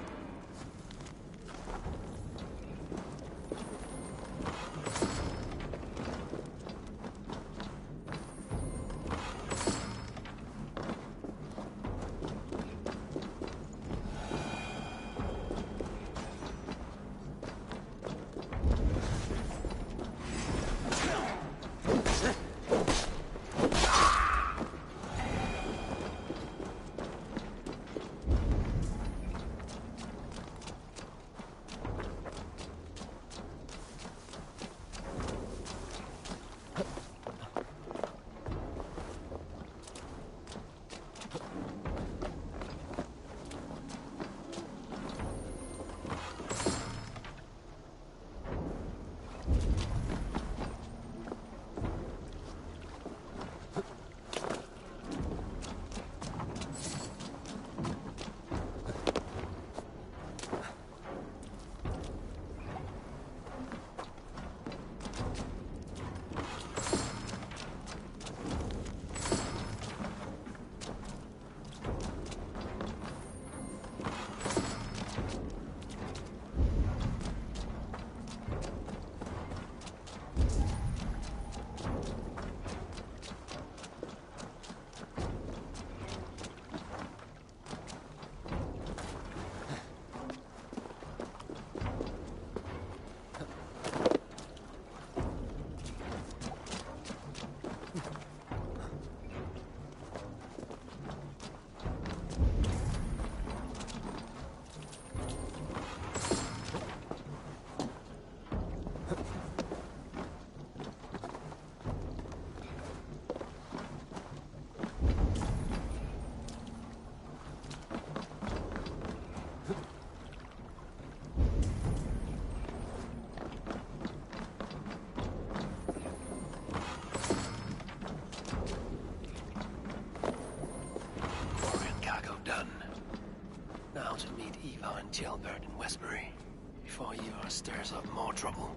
Jailbird in Westbury, before Eva stirs up more trouble.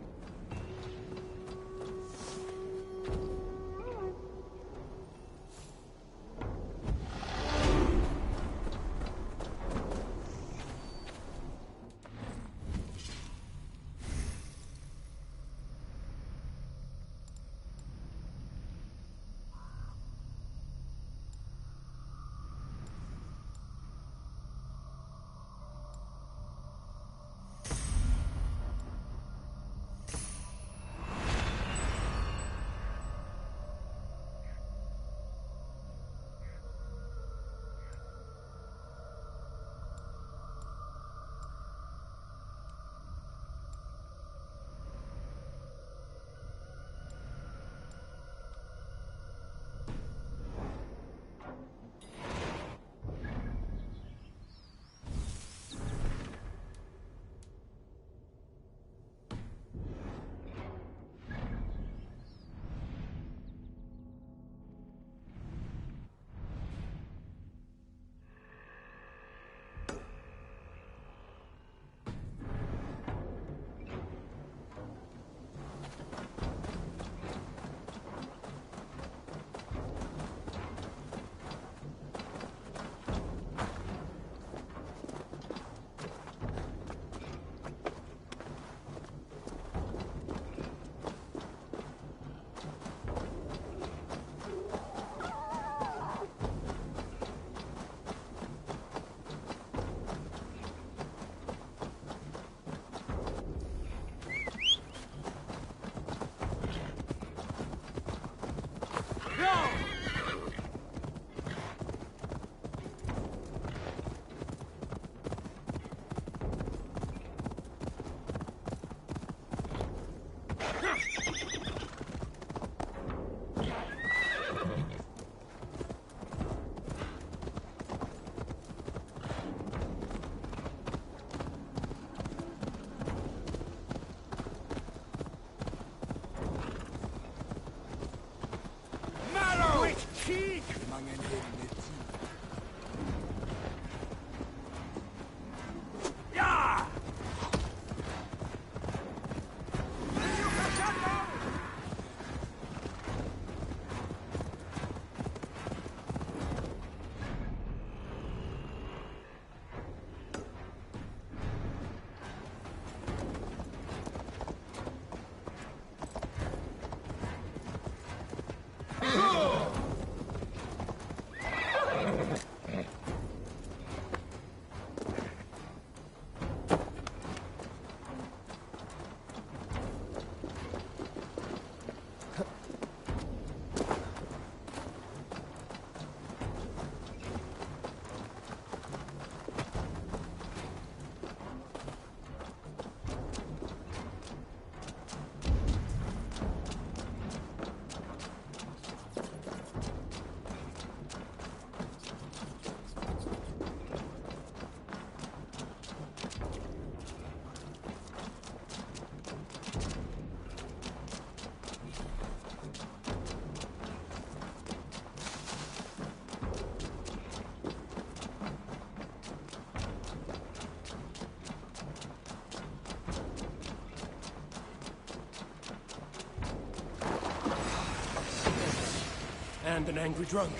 And an angry drunk.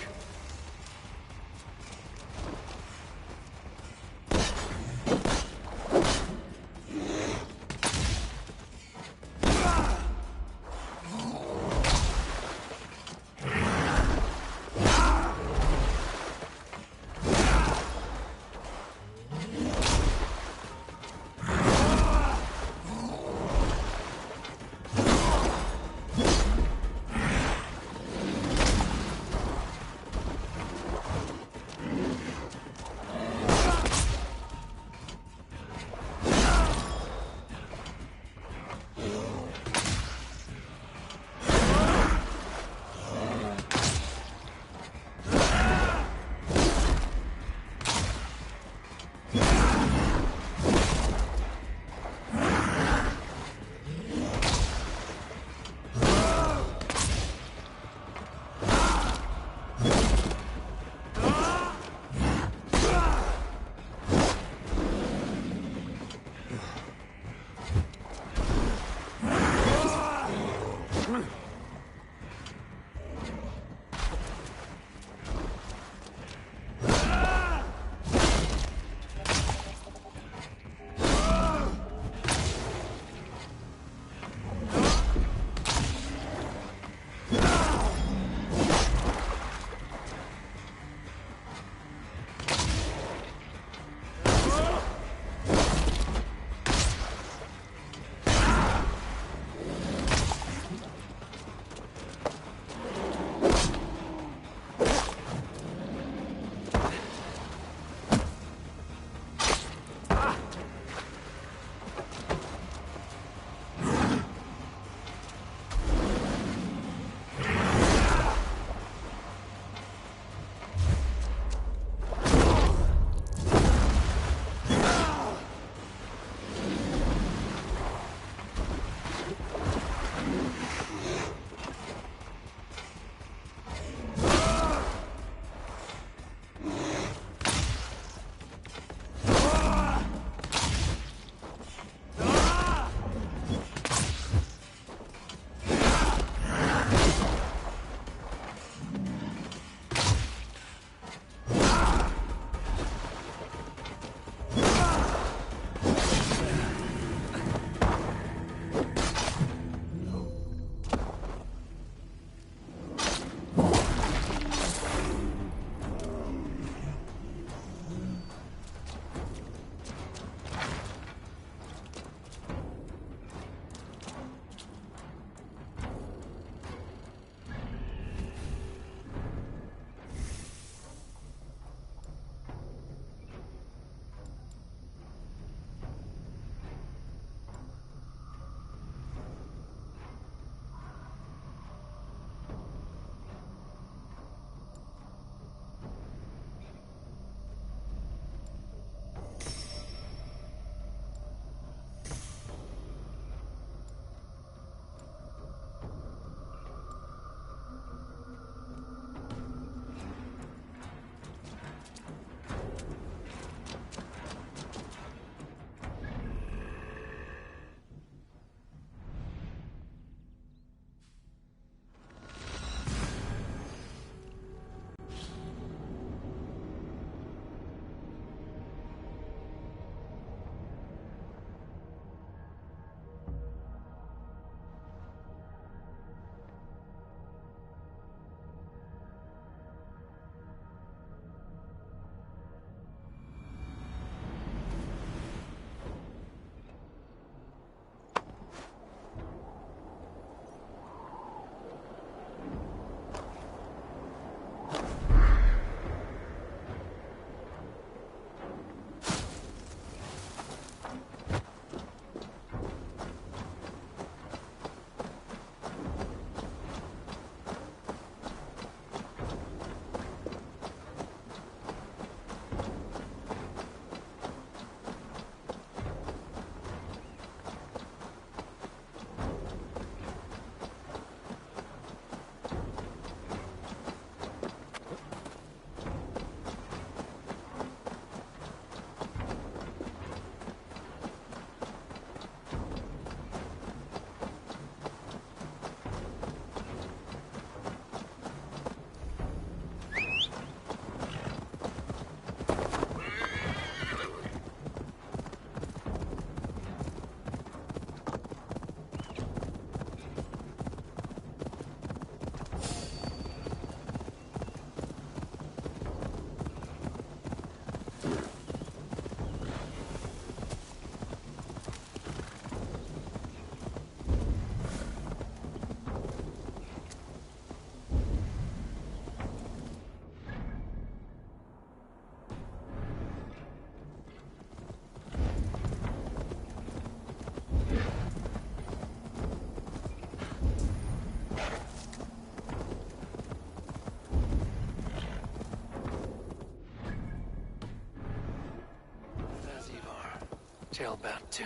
Tailbat too.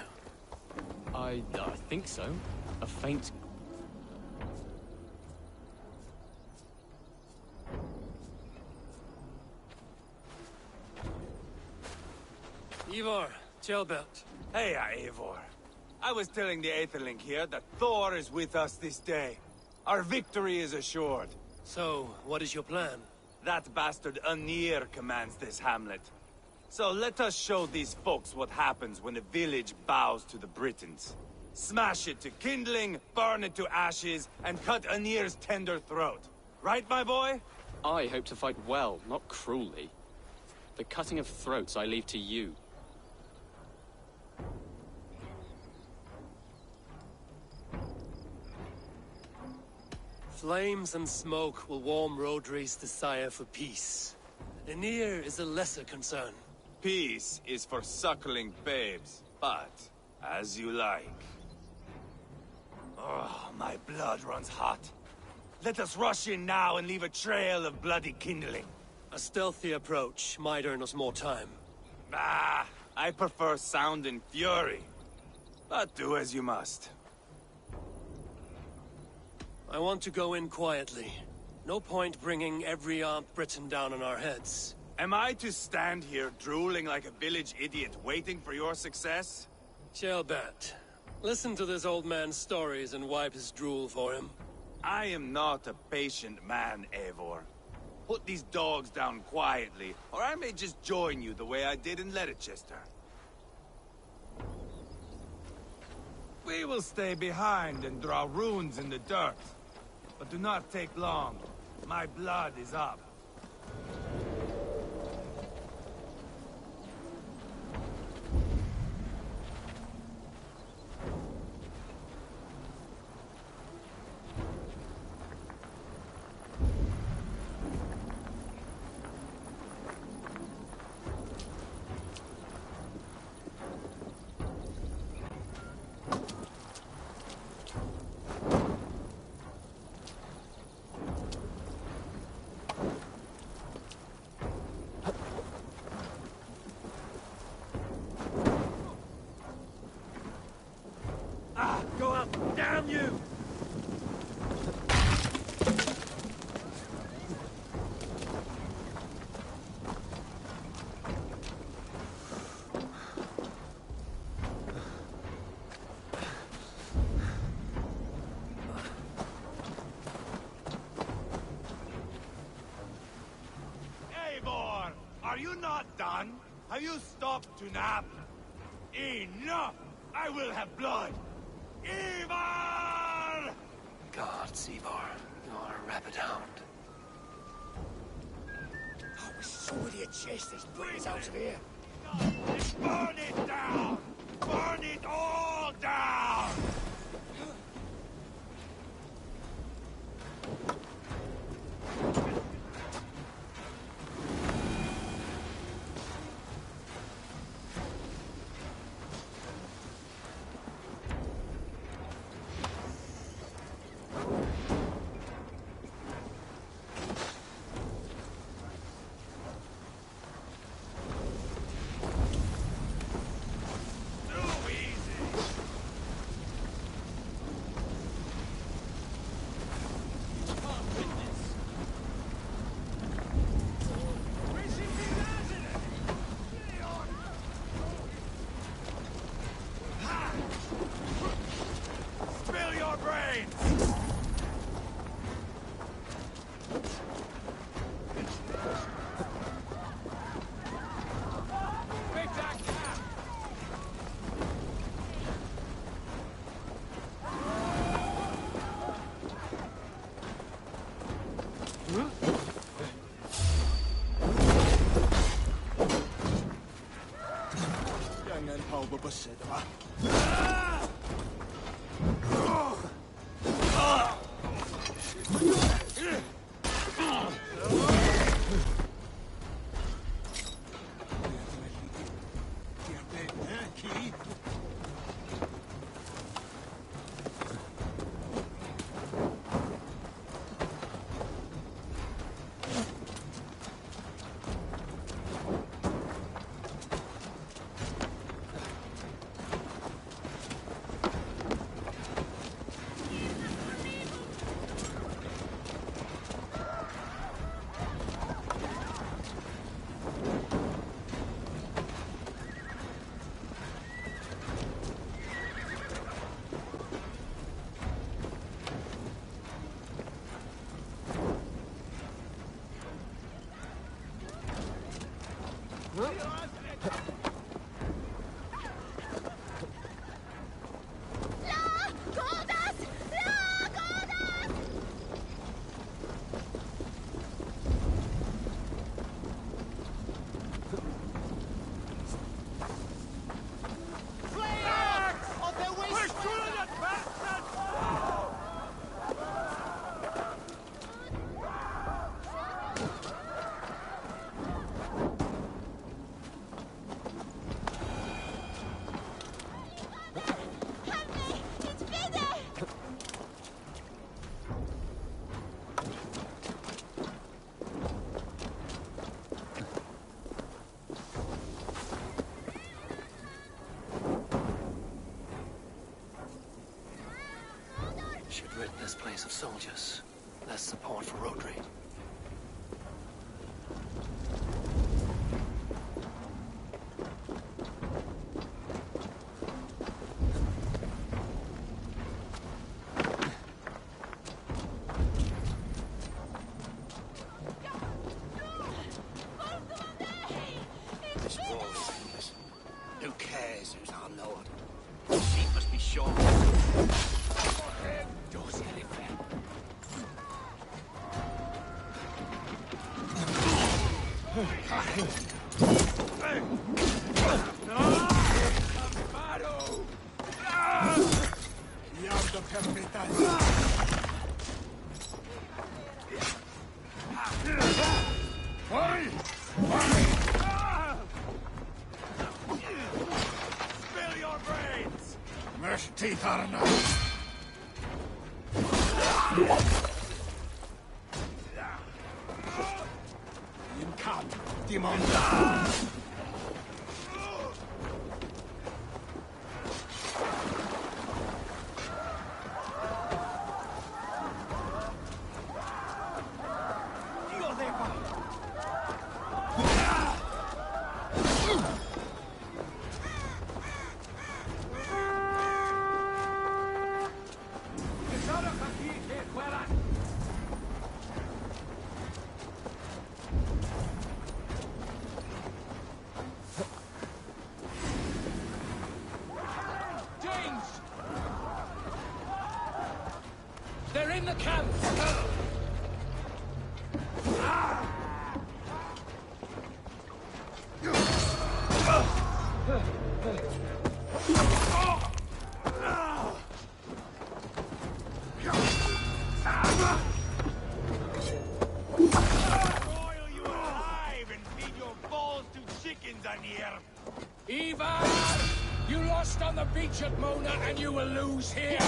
I think so. A faint... Ivar, Tailbat. Hey, Eivor. I was telling the Aetherling here that Thor is with us this day. Our victory is assured. So, what is your plan? That bastard Anir commands this hamlet. So let us show these folks what happens when a village bows to the Britons. Smash it to kindling, burn it to ashes, and cut Anir's tender throat. Right, my boy? I hope to fight well, not cruelly. The cutting of throats I leave to you. Flames and smoke will warm Rodri's desire for peace. Anir is a lesser concern. Peace is for suckling babes, but as you like. Oh, my blood runs hot. Let us rush in now and leave a trail of bloody kindling. A stealthy approach might earn us more time. Ah, I prefer sound and fury. But do as you must. I want to go in quietly. No point bringing every armed Briton down on our heads. Am I to stand here drooling like a village idiot waiting for your success? Tailbat, listen to this old man's stories and wipe his drool for him. I am not a patient man, Eivor. Put these dogs down quietly, or I may just join you the way I did in Leicester. We will stay behind and draw runes in the dirt. But do not take long. My blood is up. Go up! Damn you! Eivor! Are you not done? Have you stopped to nap? Enough! I will have blood! Ivar! Gods, Ivar. You are a rabid hound. Oh, we somebody chase these Britons out of here. Burn it down! Burn it all down! Spill your brains! Jangan pawb o bysedd yma. Should rid this place of soldiers. Less support for Rodri. This war is endless. Who cares who's on Lord? Sheep must be short. Doors get it fair. Spill your brains! Mercy teeth are enough. Incat, demon. They're in the camp! Boil you alive and feed your balls to chickens on here! Ivar! You lost on the beach at Mona, and you will lose here!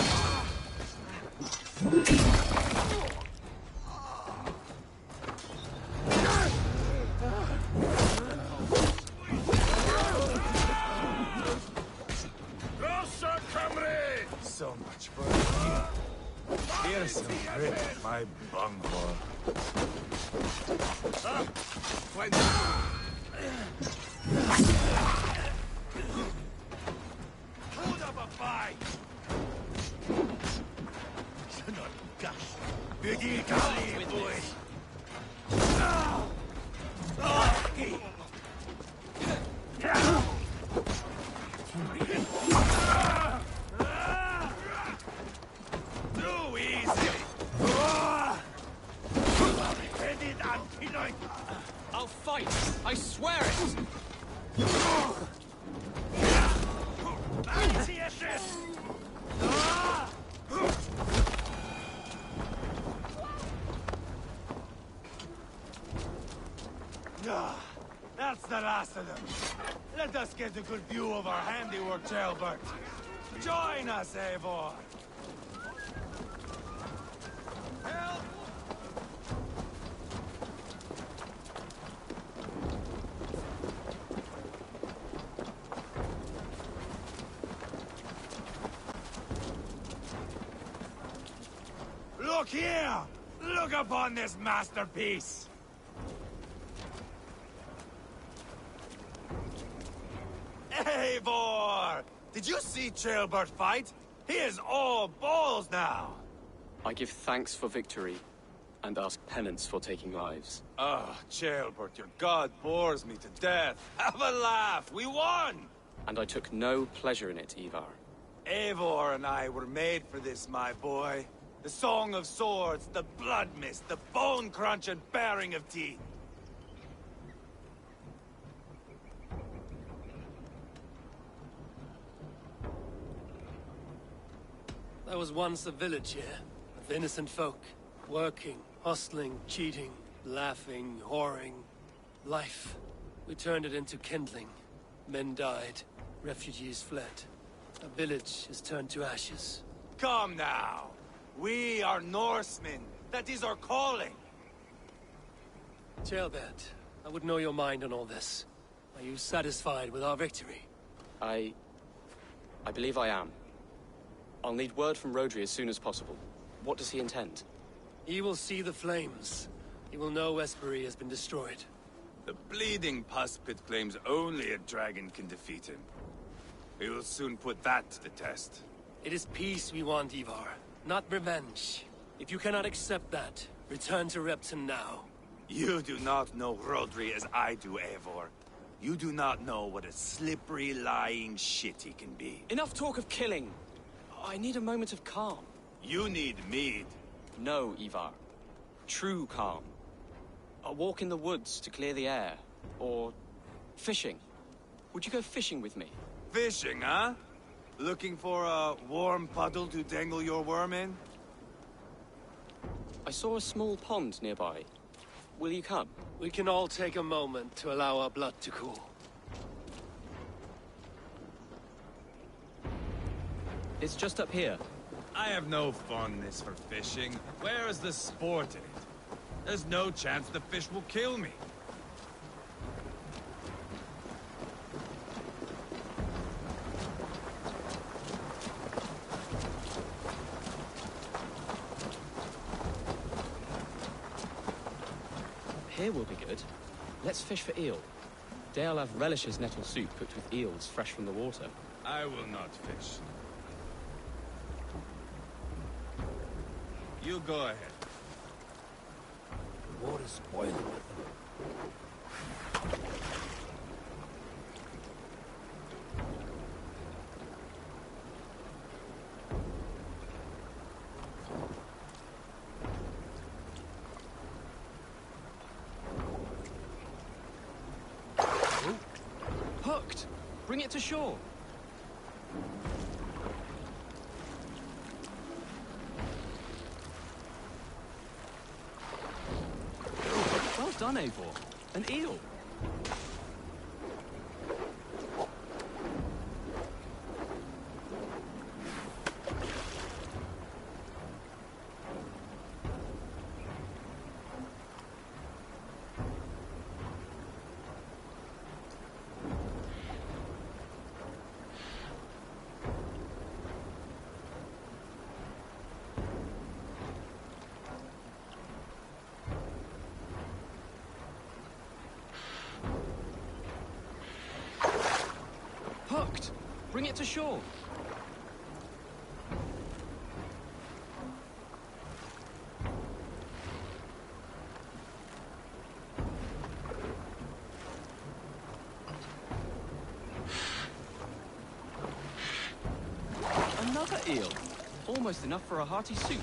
Rosa Camry! So much for here's some grit, my bunghole. When... Hold up a fight! Biggie Kali, boy! Too easy! I'll fight! I swear it! That's the last of them. Let us get a good view of our handiwork, Jailbert. Join us, Eivor. Help! Look here! Look upon this masterpiece! Eivor! Did you see Jailbert fight? He is all balls now! I give thanks for victory, and ask penance for taking lives. Ah, Jailbert, your god bores me to death. Have a laugh! We won! And I took no pleasure in it, Ivar. Eivor and I were made for this, my boy. The song of swords, the blood mist, the bone crunch and baring of teeth. There was once a village here, of innocent folk. Working, hustling, cheating, laughing, whoring. Life. We turned it into kindling. Men died. Refugees fled. A village is turned to ashes. Come now. We are Norsemen. That is our calling. Ceolbert, I would know your mind on all this. Are you satisfied with our victory? I believe I am. I'll need word from Rodri as soon as possible. What does he intend? He will see the flames. He will know Espery has been destroyed. The bleeding pus pit claims only a dragon can defeat him. We will soon put that to the test. It is peace we want, Ivar, not revenge. If you cannot accept that, return to Repton now. You do not know Rodri as I do, Eivor. You do not know what a slippery, lying shit he can be. Enough talk of killing! I need a moment of calm. You need mead. No, Ivar. True calm. A walk in the woods to clear the air. Or fishing. Would you go fishing with me? Fishing, huh? Looking for a warm puddle to dangle your worm in? I saw a small pond nearby. Will you come? We can all take a moment to allow our blood to cool. It's just up here. I have no fondness for fishing. Where is the sport in it? There's no chance the fish will kill me. Here will be good. Let's fish for eel. Dealav relishes nettle soup cooked with eels fresh from the water. I will not fish. You go ahead. The water's boiling with them. Hooked! Bring it to shore! Well done, Eivor. An eel. Hooked! Bring it to shore! Another eel! Almost enough for a hearty soup.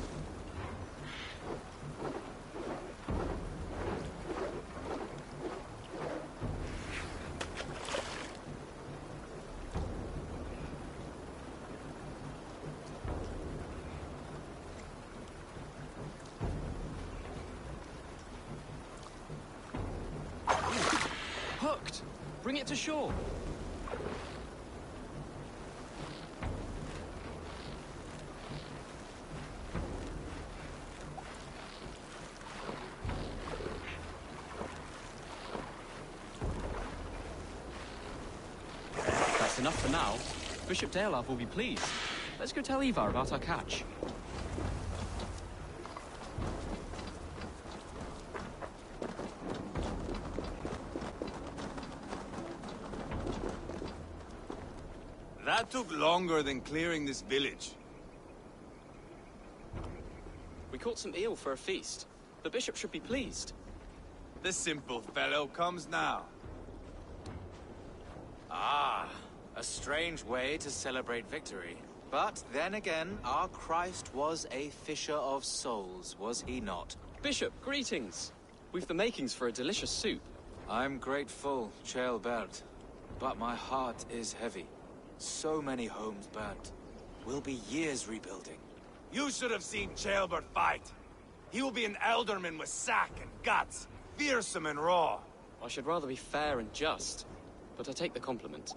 Hooked! Bring it to shore! That's enough for now. Bishop Dealav will be pleased. Let's go tell Ivar about our catch. That took longer than clearing this village. We caught some eel for a feast, The bishop should be pleased. The simple fellow comes now. Ah, a strange way to celebrate victory. But then again, our Christ was a fisher of souls, was he not? Bishop, greetings. We've the makings for a delicious soup. I'm grateful, Ceolbert, but my heart is heavy. So many homes burnt. We'll be years rebuilding. You should have seen Ceolbert fight. He will be an alderman with sack and guts, fearsome and raw. I should rather be fair and just, but I take the compliment.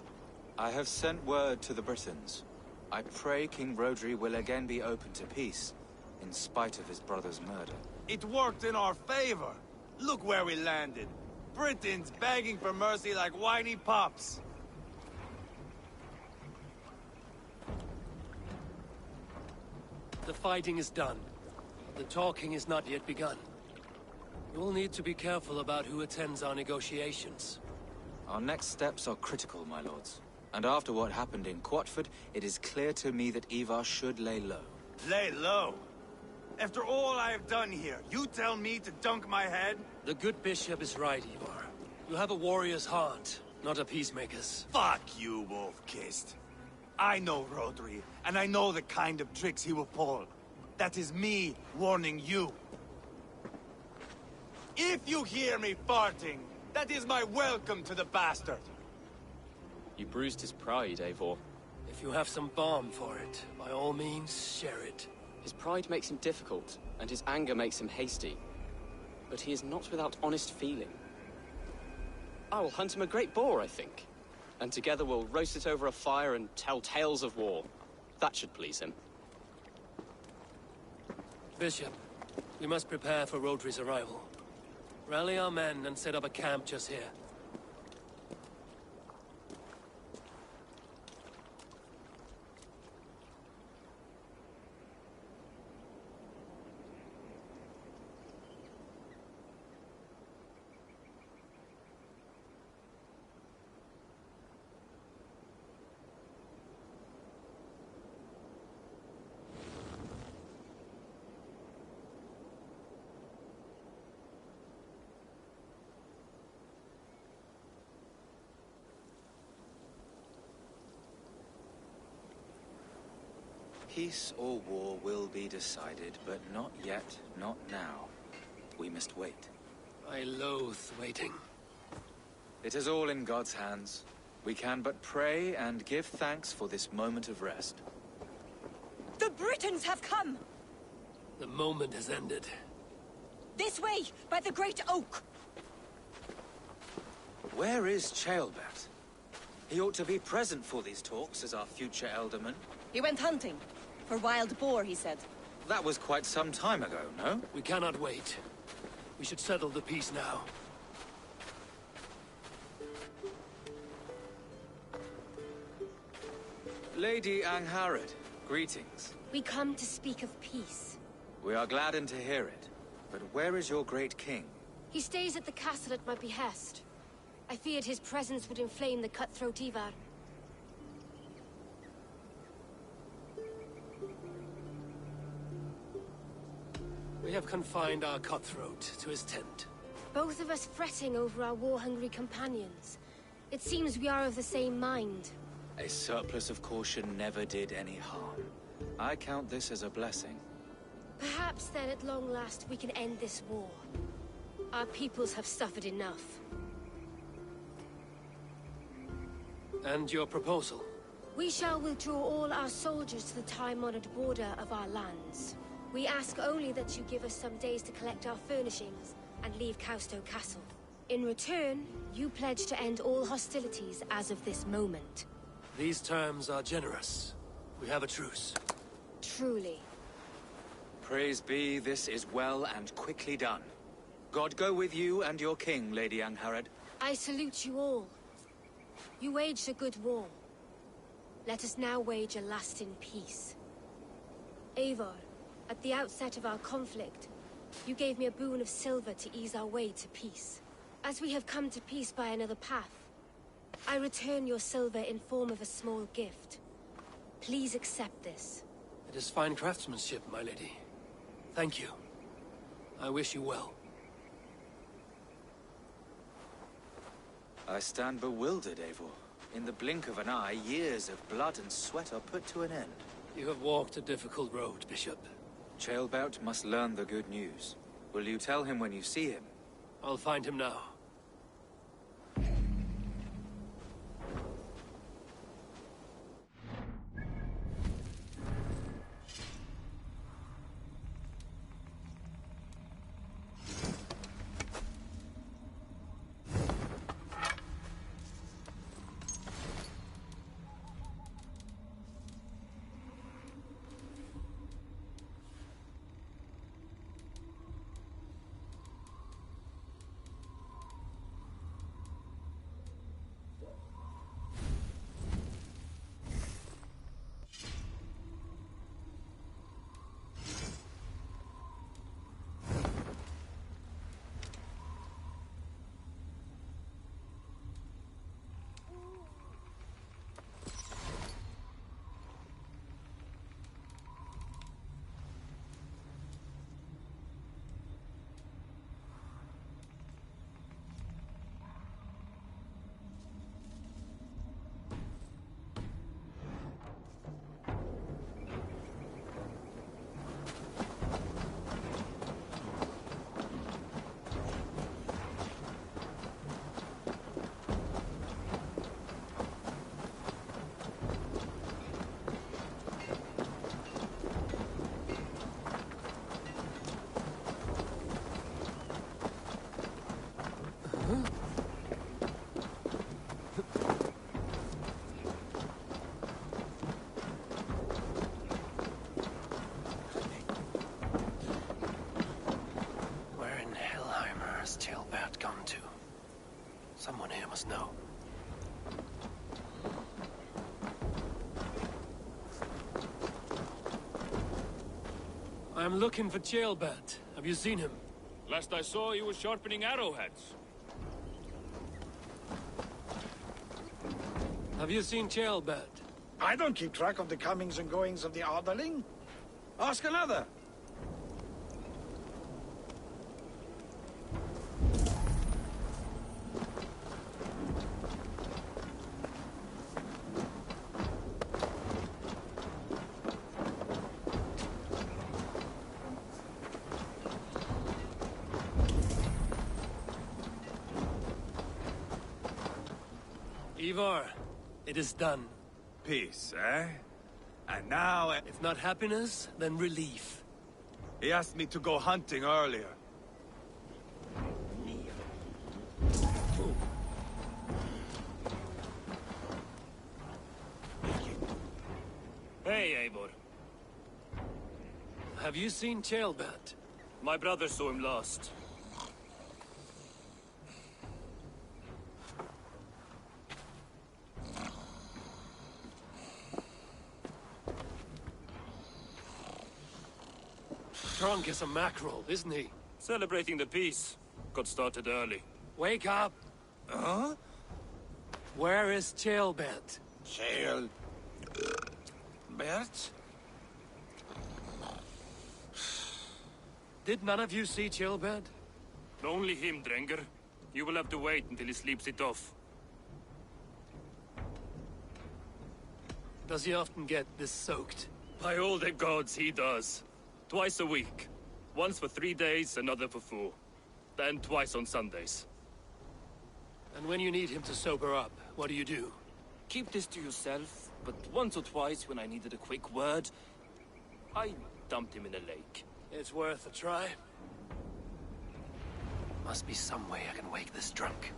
I have sent word to the Britons. I pray King Rodri will again be open to peace, in spite of his brother's murder. It worked in our favor. Look where we landed. Britons begging for mercy like whiny pups. The fighting is done. The talking is not yet begun. We'll need to be careful about who attends our negotiations. Our next steps are critical, my lords. And after what happened in Quatford, it is clear to me that Ivar should lay low. Lay low? After all I have done here, you tell me to dunk my head? The good bishop is right, Ivar. You have a warrior's heart, not a peacemaker's. Fuck you, Wolf-Kissed. I know Rodri, and I know the kind of tricks he will pull. That is me warning you. If you hear me farting, that is my welcome to the bastard. You bruised his pride, Eivor. If you have some balm for it, by all means, share it. His pride makes him difficult, and his anger makes him hasty. But he is not without honest feeling. I will hunt him a great boar, I think. And together we'll roast it over a fire and tell tales of war. That should please him. Bishop, we must prepare for Rodri's arrival. Rally our men and set up a camp just here. Peace or war will be decided, but not yet, not now. We must wait. I loathe waiting. It is all in God's hands. We can but pray and give thanks for this moment of rest. The Britons have come! The moment has ended. This way, by the Great Oak! Where is Ceolbert? He ought to be present for these talks as our future alderman. He went hunting. For wild boar, he said. That was quite some time ago, no? We cannot wait. We should settle the peace now. Lady Angharad, greetings. We come to speak of peace. We are gladdened to hear it. But where is your great king? He stays at the castle at my behest. I feared his presence would inflame the cutthroat Ivar. We have confined our cutthroat to his tent. Both of us fretting over our war-hungry companions. It seems we are of the same mind. A surplus of caution never did any harm. I count this as a blessing. Perhaps then at long last we can end this war. Our peoples have suffered enough. And your proposal? We shall withdraw all our soldiers to the time-honored border of our lands. We ask only that you give us some days to collect our furnishings and leave Causto Castle. In return, you pledge to end all hostilities as of this moment. These terms are generous. We have a truce. Truly. Praise be, this is well and quickly done. God go with you and your king, Lady Angharad. I salute you all. You waged a good war. Let us now wage a lasting peace. Eivor, at the outset of our conflict, you gave me a boon of silver to ease our way to peace. As we have come to peace by another path, I return your silver in form of a small gift. Please accept this. It is fine craftsmanship, my lady. Thank you. I wish you well. I stand bewildered, Eivor. In the blink of an eye, years of blood and sweat are put to an end. You have walked a difficult road, Bishop. Ceolbert must learn the good news. Will you tell him when you see him? I'll find him now. Someone here must know. I'm looking for Ceolbert. Have you seen him? Last I saw, he was sharpening arrowheads. Have you seen Ceolbert? I don't keep track of the comings and goings of the Adeling. Ask another. Ivar, it is done. Peace, eh? And now... If not happiness, then relief. He asked me to go hunting earlier. Hey, Eivor. Have you seen Ceolbert? My brother saw him last. Drunk as a mackerel, isn't he? Celebrating the peace. Got started early. Wake up! Huh? Where is Ceolbert? Bert? Did none of you see Ceolbert? Only him, Drenger. You will have to wait until he sleeps it off. Does he often get this soaked? By all the gods, he does. Twice a week. Once for 3 days, another for 4. Then twice on Sundays. And when you need him to sober up, what do you do? Keep this to yourself, but once or twice when I needed a quick word, I dumped him in a lake. It's worth a try. Must be some way I can wake this drunk.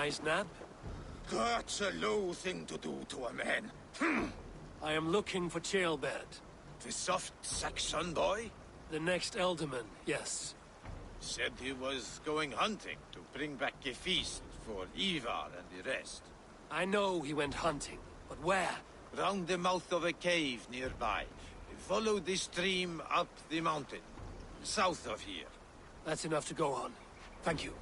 nice nap? That's a low thing to do to a man. I am looking for Ceolbert. The soft Saxon boy? The next Elderman, yes. Said he was going hunting to bring back a feast for Ivar and the rest. I know he went hunting, but where? Round the mouth of a cave nearby. Follow the stream up the mountain, south of here. That's enough to go on. Thank you.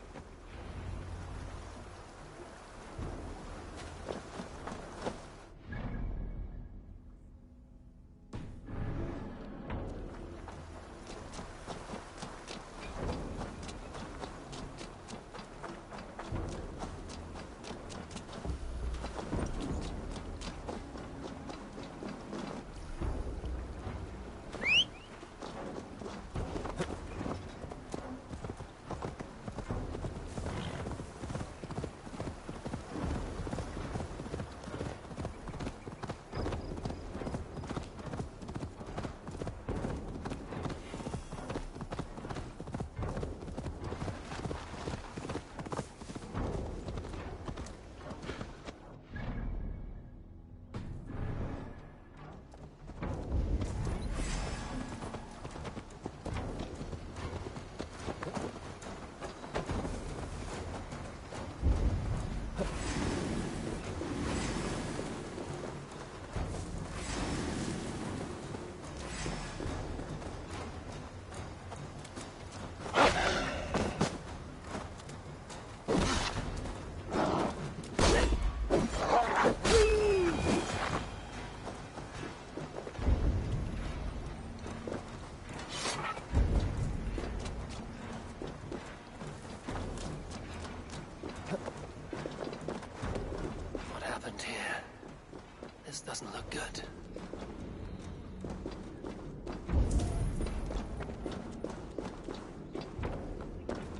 Doesn't look good.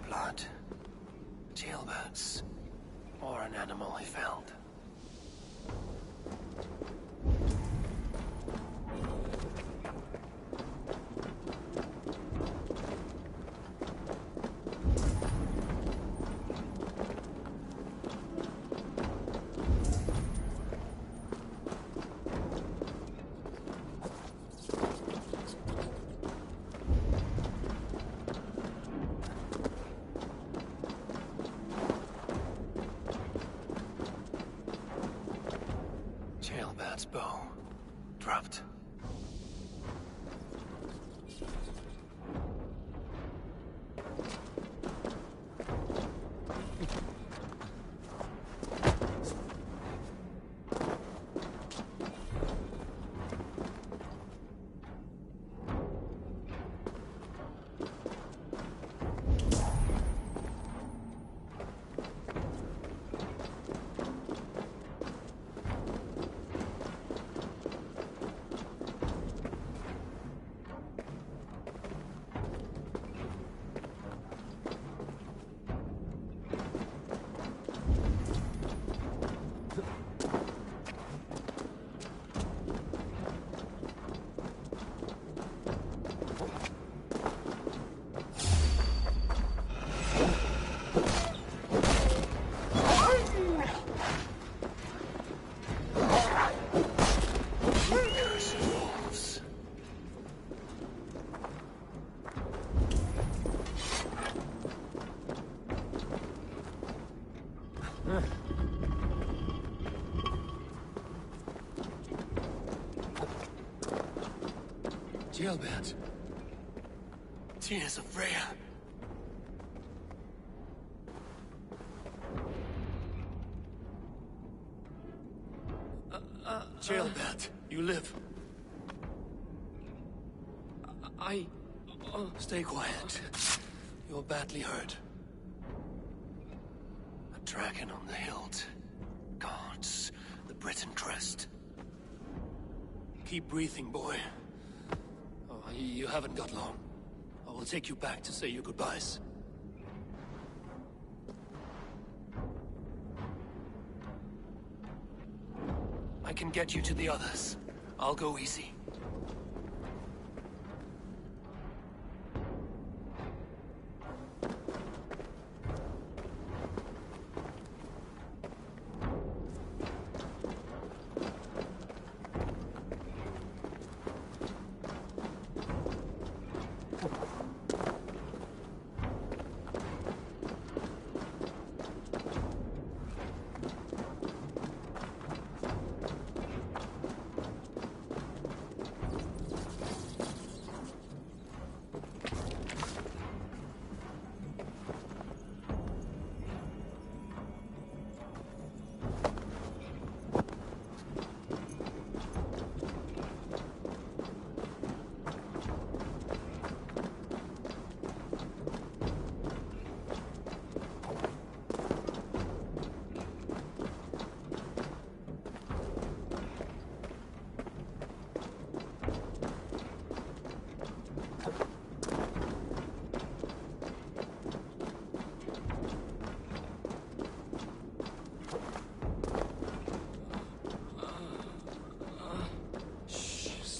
Blood. Jailbirds. Or an animal he found. Jailbird's bow. Dropped. Jailbird. Tears of Freya. Jailbird, you live. Stay quiet. You're badly hurt. A dragon on the hilt. Guards the Britain crest. Keep breathing, boy. You haven't got long. I will take you back to say your goodbyes. I can get you to the others. I'll go easy.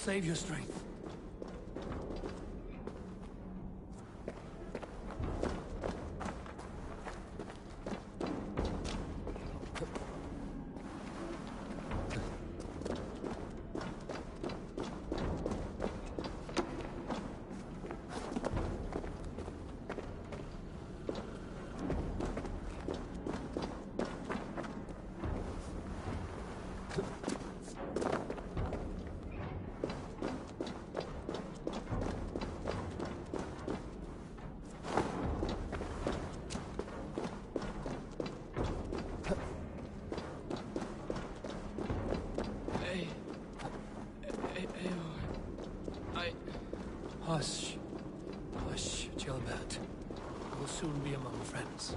save your strength. Hush. Hush, Gilbert. We'll soon be among friends.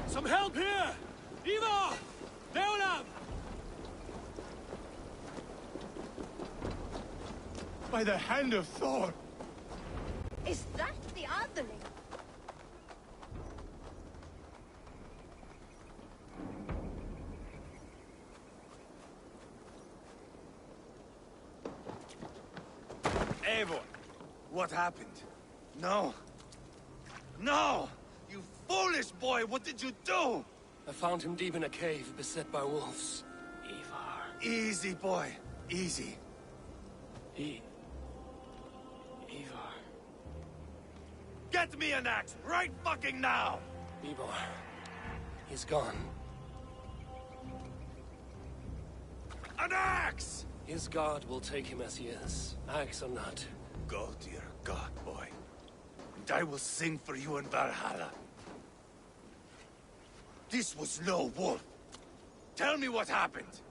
Some help here! Ivar! Leonard! By the hand of Thor! Is that the Otherling? Eivor, what happened? No. No! You foolish boy, what did you do? I found him deep in a cave, beset by wolves. Ivar. Easy, boy. Easy. Ivar. Get me an axe, right fucking now! Ivar. He's gone. An axe! His god will take him as he is, axe or not. Go to your god, boy. And I will sing for you in Valhalla. This was no wolf. Tell me what happened.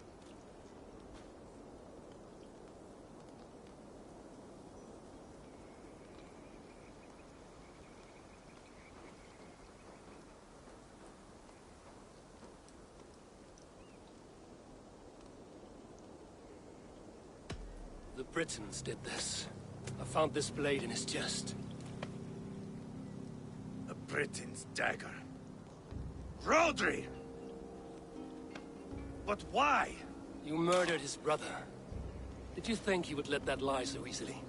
The Britons did this. I found this blade in his chest. A Briton's dagger. Rodri! But why? You murdered his brother. Did you think he would let that lie so easily?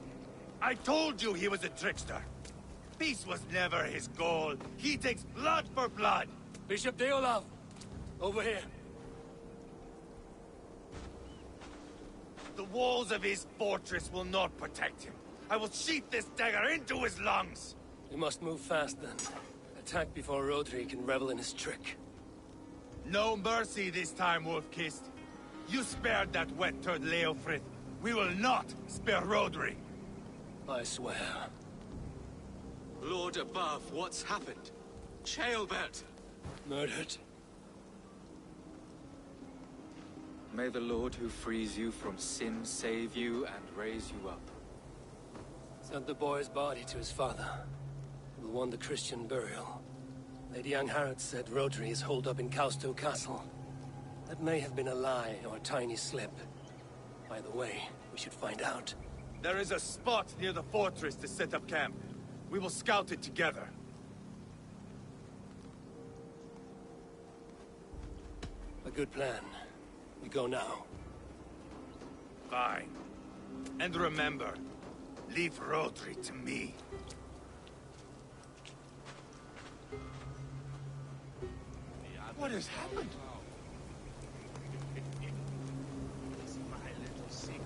I told you he was a trickster. Peace was never his goal. He takes blood for blood. Bishop Deolav! Over here. The walls of his fortress will not protect him. I will sheath this dagger into his lungs. We must move fast then. Attack before Rodri can revel in his trick. No mercy this time, Wolf-Kissed. You spared that wet-turd Leofrith. We will not spare Rodri. I swear. Lord above, what's happened? Ceolbert! Murdered. May the Lord who frees you from sin save you and raise you up. Sent the boy's body to his father. Will want the Christian burial. Lady Angharad said Rodri is holed up in Kausto Castle. That may have been a lie or a tiny slip. Either way, we should find out. There is a spot near the fortress to set up camp. We will scout it together. A good plan. We go now. Fine. And remember, leave Rodri to me. What has happened? It's my little secret.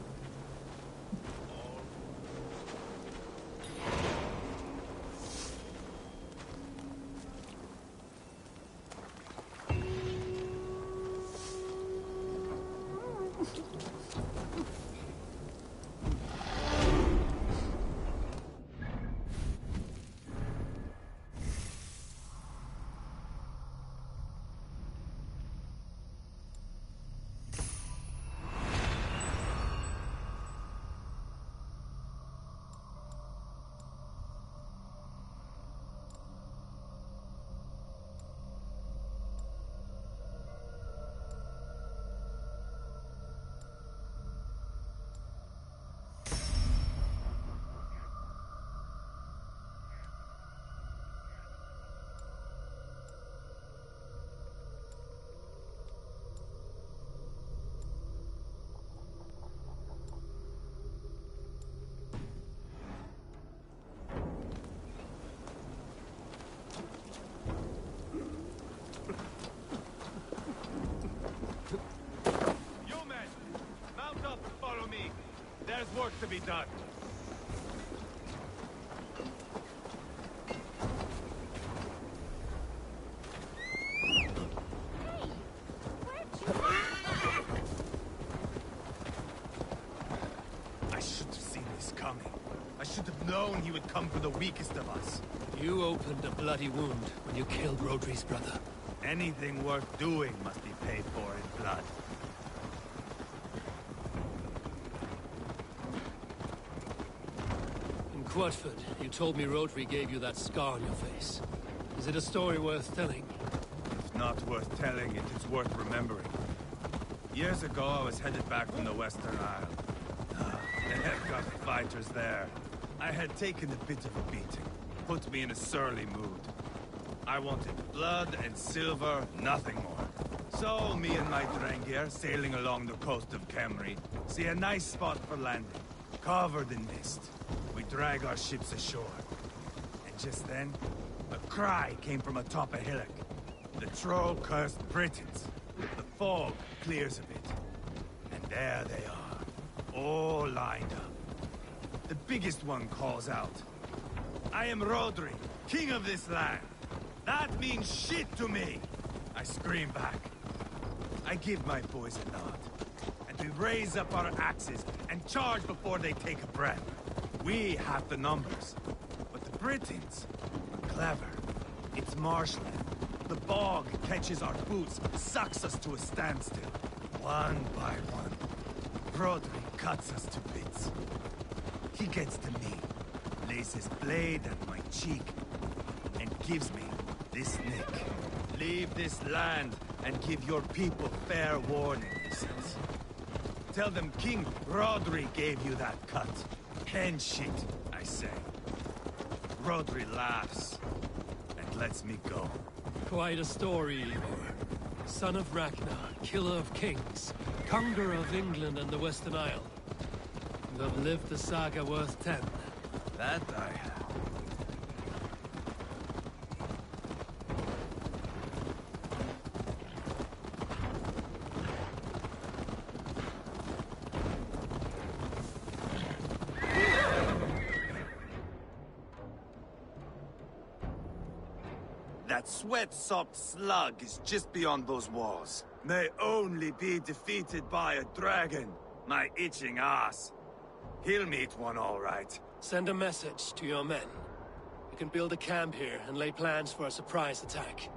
be done. I should have seen this coming. I should have known he would come for the weakest of us. You opened a bloody wound when you killed Rodri's brother. Anything worth doing must be paid for in blood. In Quadford, you told me Rodri gave you that scar on your face. Is it a story worth telling? If not worth telling, it is worth remembering. Years ago, I was headed back from the Western Isle. The Hepcot fighters there. I had taken a bit of a beating. Put me in a surly mood. I wanted blood and silver, nothing more. So, me and my Drengir, sailing along the coast of Kemri, see a nice spot for landing, covered in mist. We drag our ships ashore. And just then, a cry came from atop a hillock. The troll-cursed Britons. The fog clears a bit. And there they are, all lined up. The biggest one calls out, "I am Rodri, king of this land. That means shit to me!" I scream back. I give my boys a nod. And we raise up our axes and charge before they take a breath. We have the numbers. But the Britons are clever. It's marshland. The bog catches our boots, sucks us to a standstill. One by one, Rodri cuts us to bits. He gets to me, lays his blade at my cheek, and gives me this nick. Leave this land and give your people fair warning, he says. Tell them King Rodri gave you that cut. And shit, I say. Rodri laughs and lets me go. Quite a story, Eivor. Son of Ragnar, killer of kings, conqueror of England and the Western Isle. You have lived the saga worth 10. That I have. That sweat-sopped slug is just beyond those walls. May only be defeated by a dragon, my itching ass. He'll meet one all right. Send a message to your men. You can build a camp here and lay plans for a surprise attack.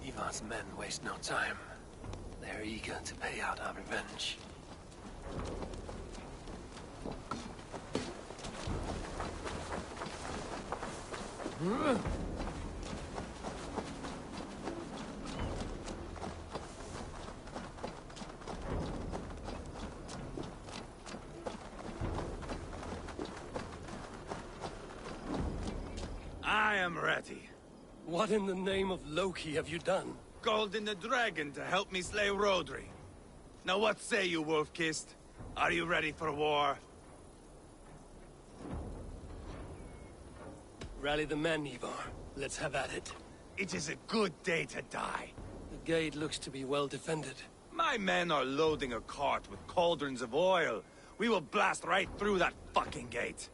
Ivar's men waste no time. They're eager to pay out our revenge. I am ready. What in the name of Loki have you done? Called in the dragon to help me slay Rodri. Now what say you, Wolf-Kissed? Are you ready for war? Rally the men, Ivar. Let's have at it. It is a good day to die. The gate looks to be well defended. My men are loading a cart with cauldrons of oil. We will blast right through that fucking gate.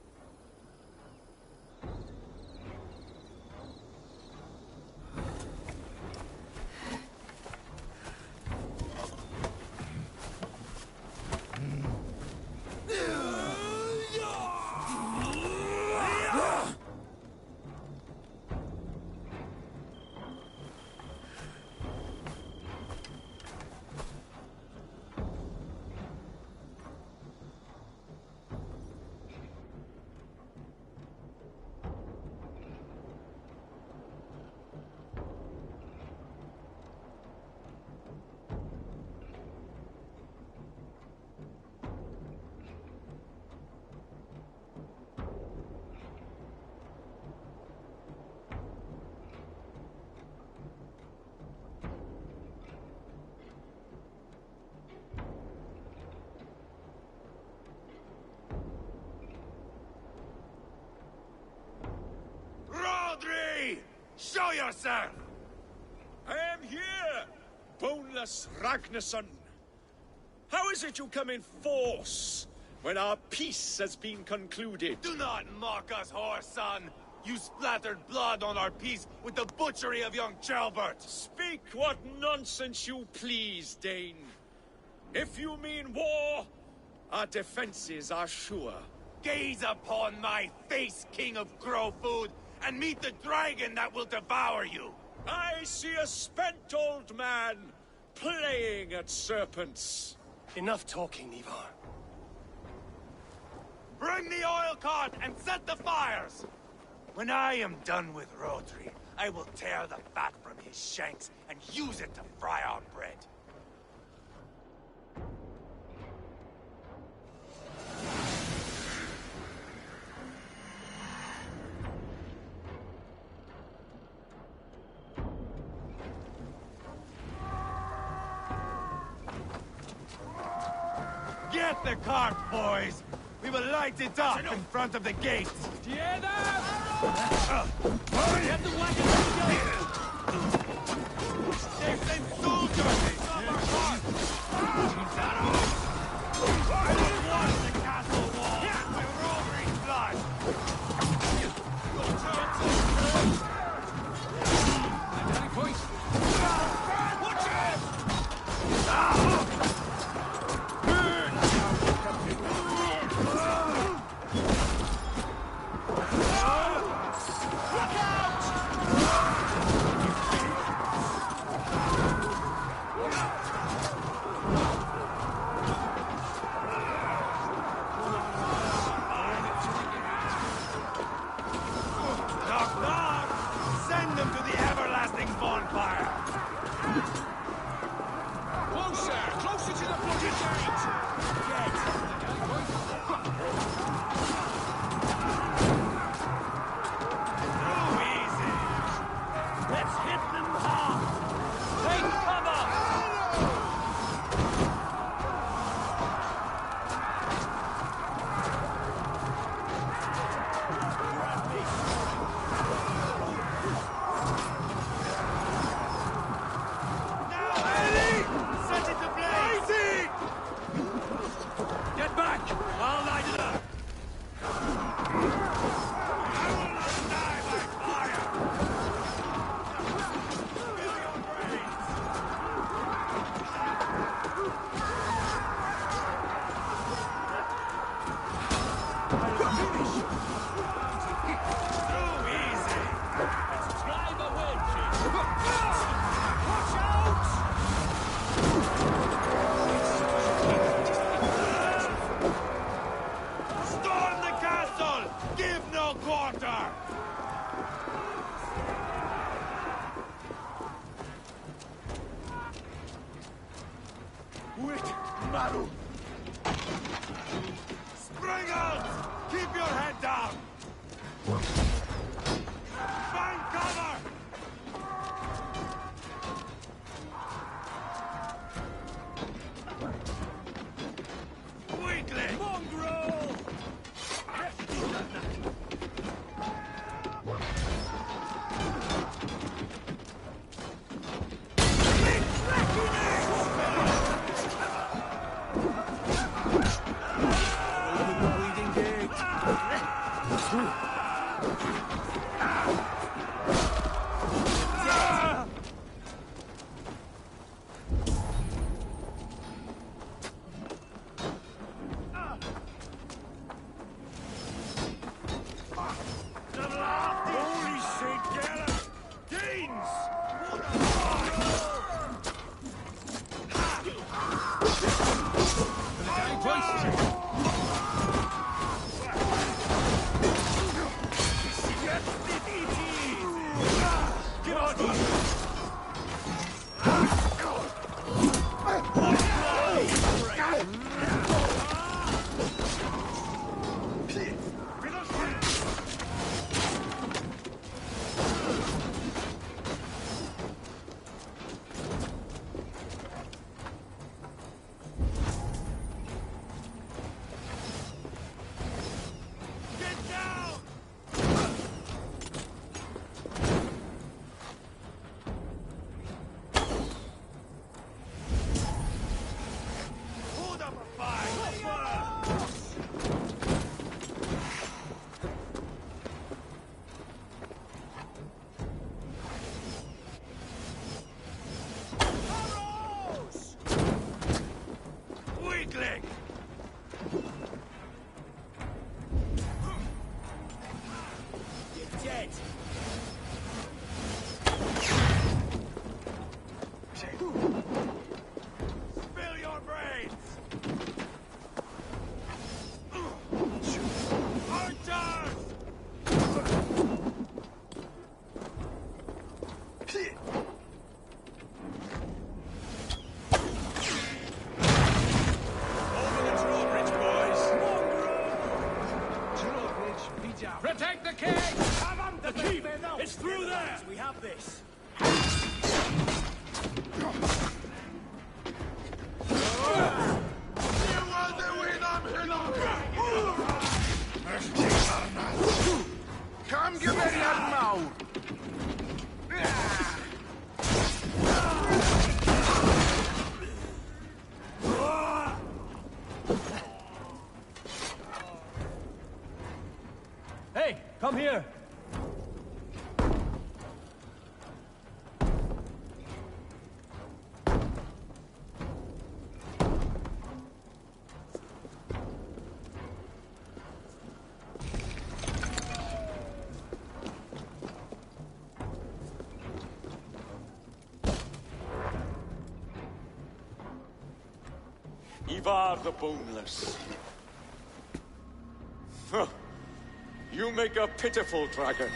yourself! I am here, boneless Ragnarsson. How is it you come in force when our peace has been concluded? Do not mock us, whoreson! You splattered blood on our peace with the butchery of young Chalbert! Speak what nonsense you please, Dane. If you mean war, our defenses are sure. Gaze upon my face, King of Grow Food, and meet the dragon that will devour you! I see a spent old man playing at serpents. Enough talking, Ivar. Bring the oil cart and set the fires! When I am done with Rodri, I will tear the fat from his shanks and use it to fry our bread. Get the cart, boys! We will light it up in front of the gate! Get the wagon They sent soldiers! I will watch the castle wall with Rodri's blood! Watch it! Knock, knock! Send them to the everlasting bonfire! Closer! Closer to the bloody gate! Too easy! Let's hit them hard! Take cover! Set it ablaze! Get back! I'll light it up! Die by fire! Spill your brains! Too easy! Let's drive a wedge in! Watch out! Storm the castle! Give no quarter! Wait, Maru! Spring out! Keep your head down! Find cover! Weakling! Mongrel! Holy St. Gallen! Danes! Give us one! Ivar the Boneless. Huh. You make a pitiful dragon.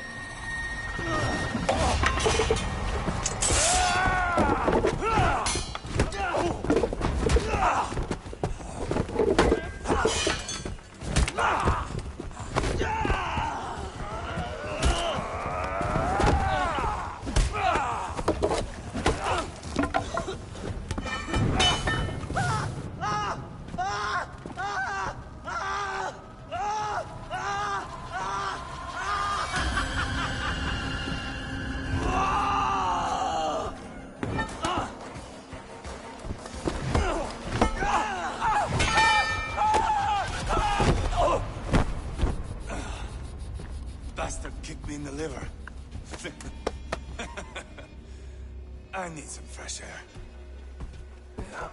Bastard kicked me in the liver. I need some fresh air. Yeah.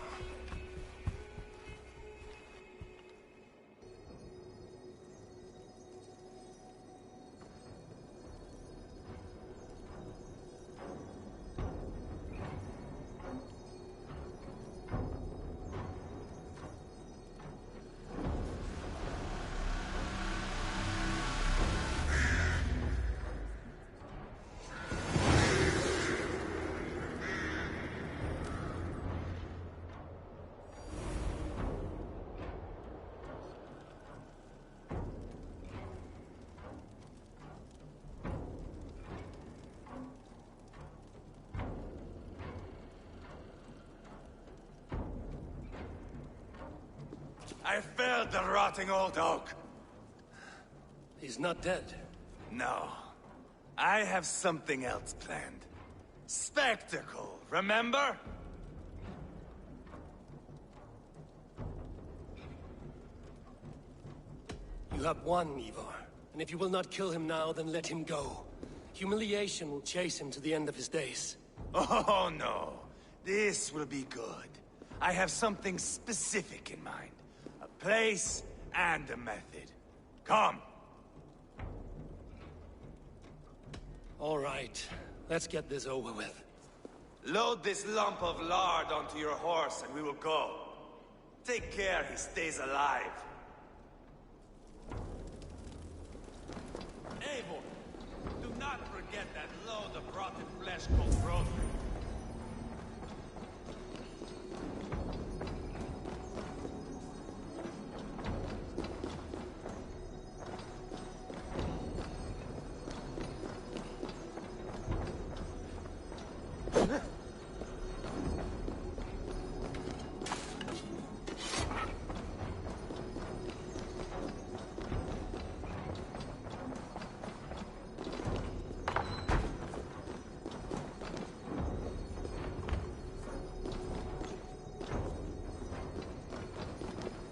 I felled the rotting old oak. He's not dead. No. I have something else planned. Spectacle, remember? You have won, Ivar. And if you will not kill him now, then let him go. Humiliation will chase him to the end of his days. Oh, no. This will be good. I have something specific in mind. A place and a method. Come. All right. Let's get this over with. Load this lump of lard onto your horse and we will go. Take care he stays alive. Eivor, do not forget that load of rotten flesh called Rotary.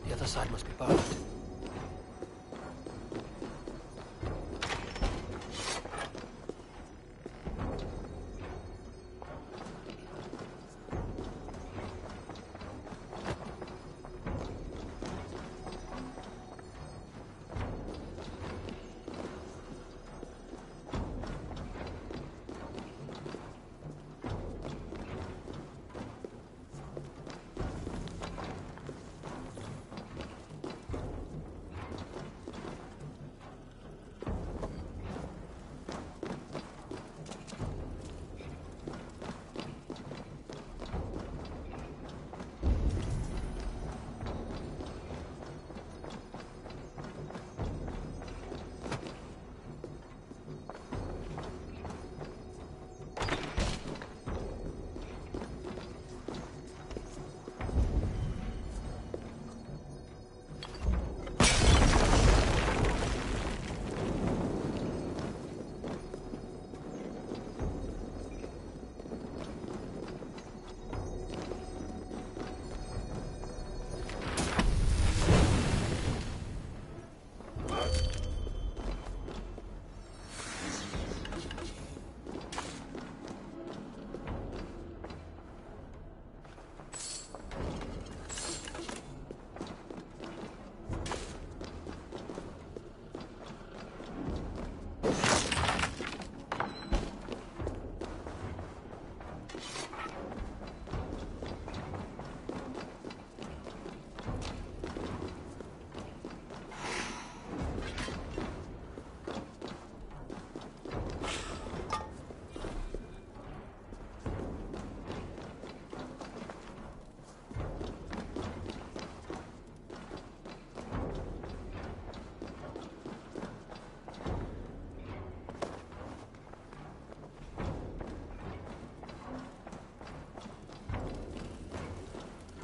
The other side must be barred.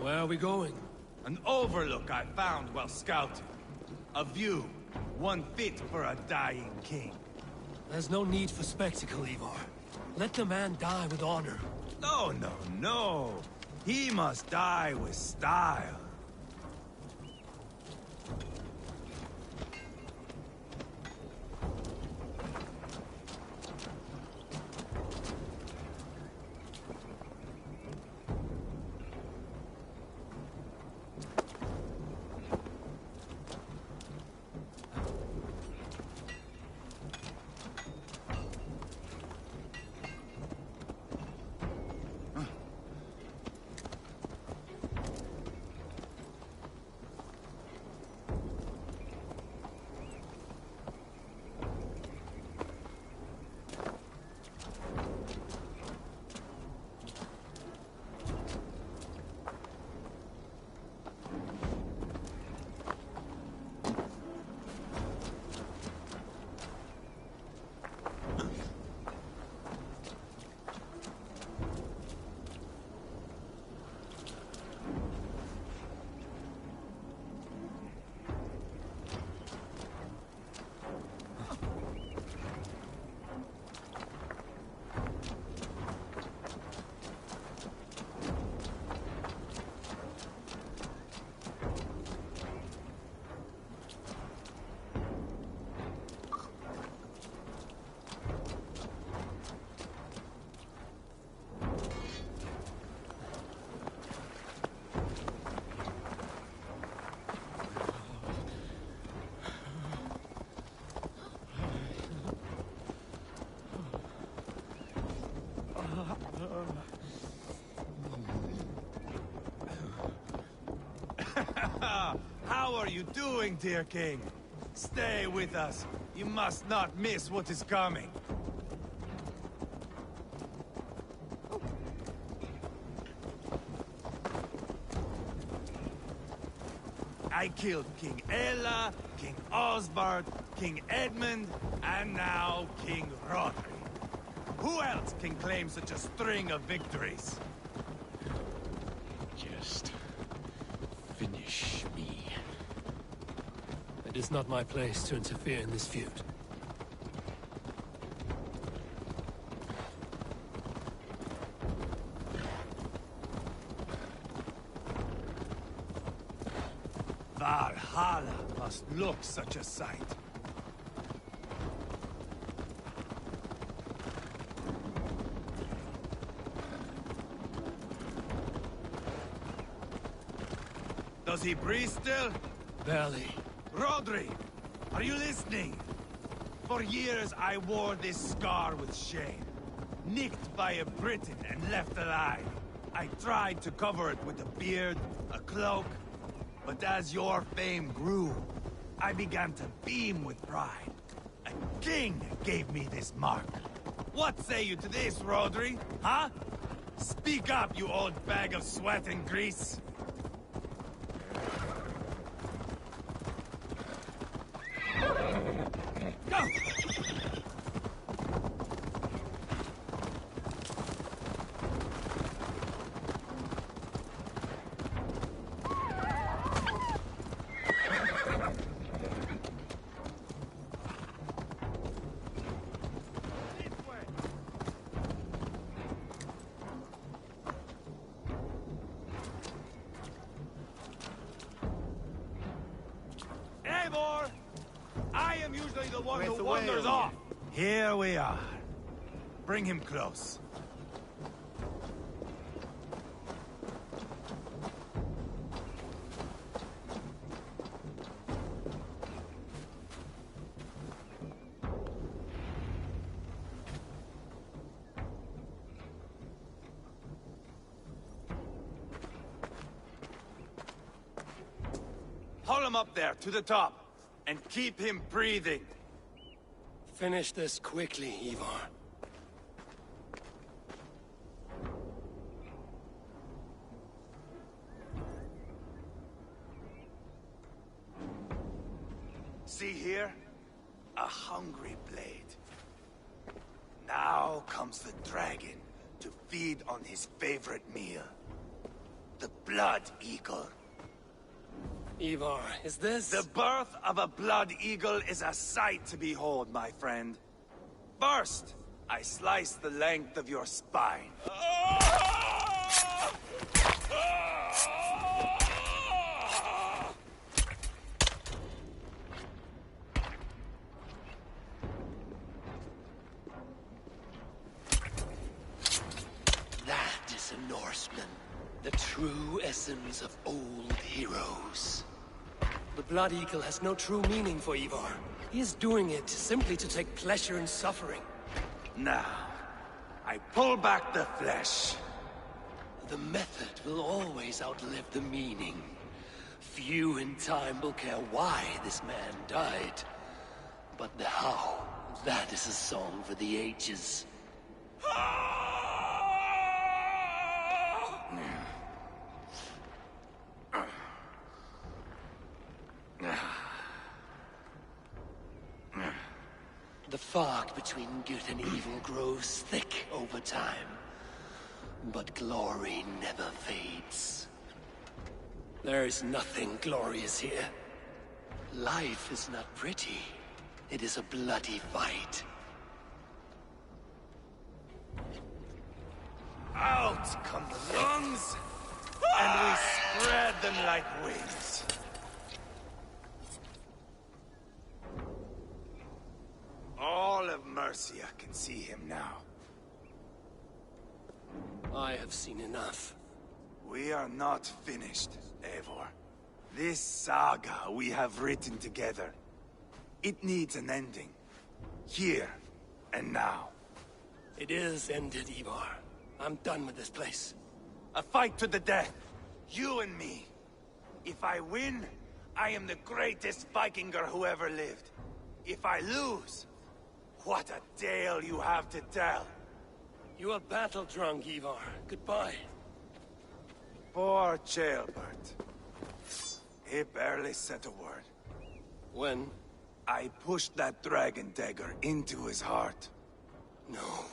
Where are we going? An overlook I found while scouting. A view, one fit for a dying king. There's no need for spectacle, Ivor. Let the man die with honor. No, no, no. He must die with style. How are you doing, dear king? Stay with us. You must not miss what is coming. I killed King Ella, King Osbert, King Edmund, and now King Rodri. Who else can claim such a string of victories? Just finish me. It is not my place to interfere in this feud. Valhalla must look such a sight. Does he breathe still? Barely. Rodri, are you listening? For years I wore this scar with shame. Nicked by a Briton and left alive. I tried to cover it with a beard, a cloak, but as your fame grew, I began to beam with pride. A king gave me this mark. What say you to this, Rodri? Huh? Speak up, you old bag of sweat and grease. Go! Eivor! I am usually the one who wanders off. Here we are. Bring him close. Haul him up there, to the top, and keep him breathing. Finish this quickly, Ivor. See here? A hungry blade. Now comes the dragon to feed on his favorite meal. the Blood Eagle. Ivar, is this... The birth of a Blood Eagle is a sight to behold, my friend. First, I slice the length of your spine. That is a Norseman. The true essence of old heroes. The Blood Eagle has no true meaning for Ivar. He is doing it simply to take pleasure in suffering. Now, I pull back the flesh. The method will always outlive the meaning. Few in time will care why this man died. But the how, that is a song for the ages. The fog between good and evil grows thick over time. But glory never fades. There is nothing glorious here. Life is not pretty. It is a bloody fight. Out come the lungs, and we spread them like wings. All of Mercia can see him now. I have seen enough. We are not finished, Eivor. This saga we have written together, it needs an ending. Here and now. It is ended, Ivar. I'm done with this place. A fight to the death. You and me. If I win, I am the greatest Vikinger who ever lived. If I lose, what a tale you have to tell. You are battle-drunk, Ivar. Goodbye. Poor Ceolbert. He barely said a word. When? I pushed that dragon dagger into his heart. No.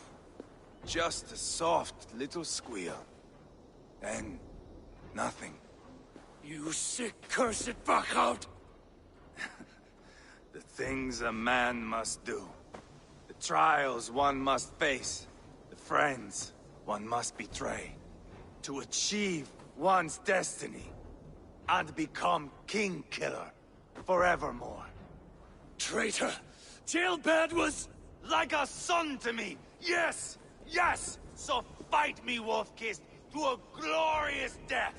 Just a soft little squeal. Then, nothing. You sick, cursed fuck-out! The things a man must do. The trials one must face. The friends one must betray. To achieve one's destiny. And become King-Killer forevermore. Traitor! Ceolbert was... like a son to me! Yes! Yes! So fight me, Wolf-Kissed, to a glorious death!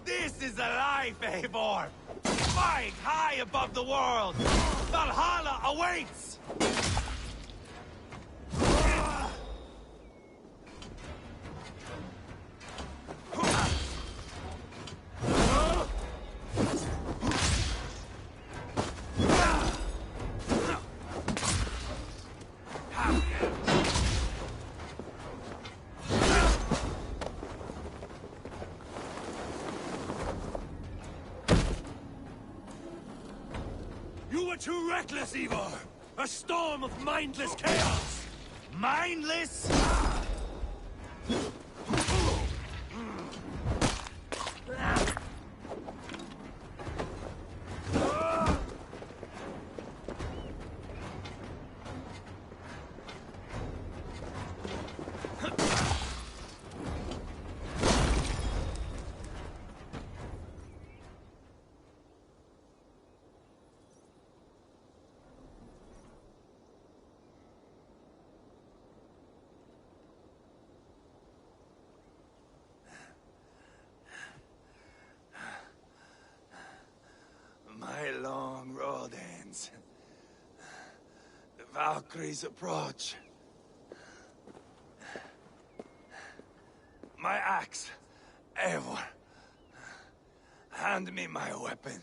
This is a life, Eivor! Fight high above the world! Valhalla awaits! You were too reckless, Ivar! A storm of mindless chaos! Mindless? My long road ends. The Valkyries approach. My axe, Eivor. Hand me my weapon.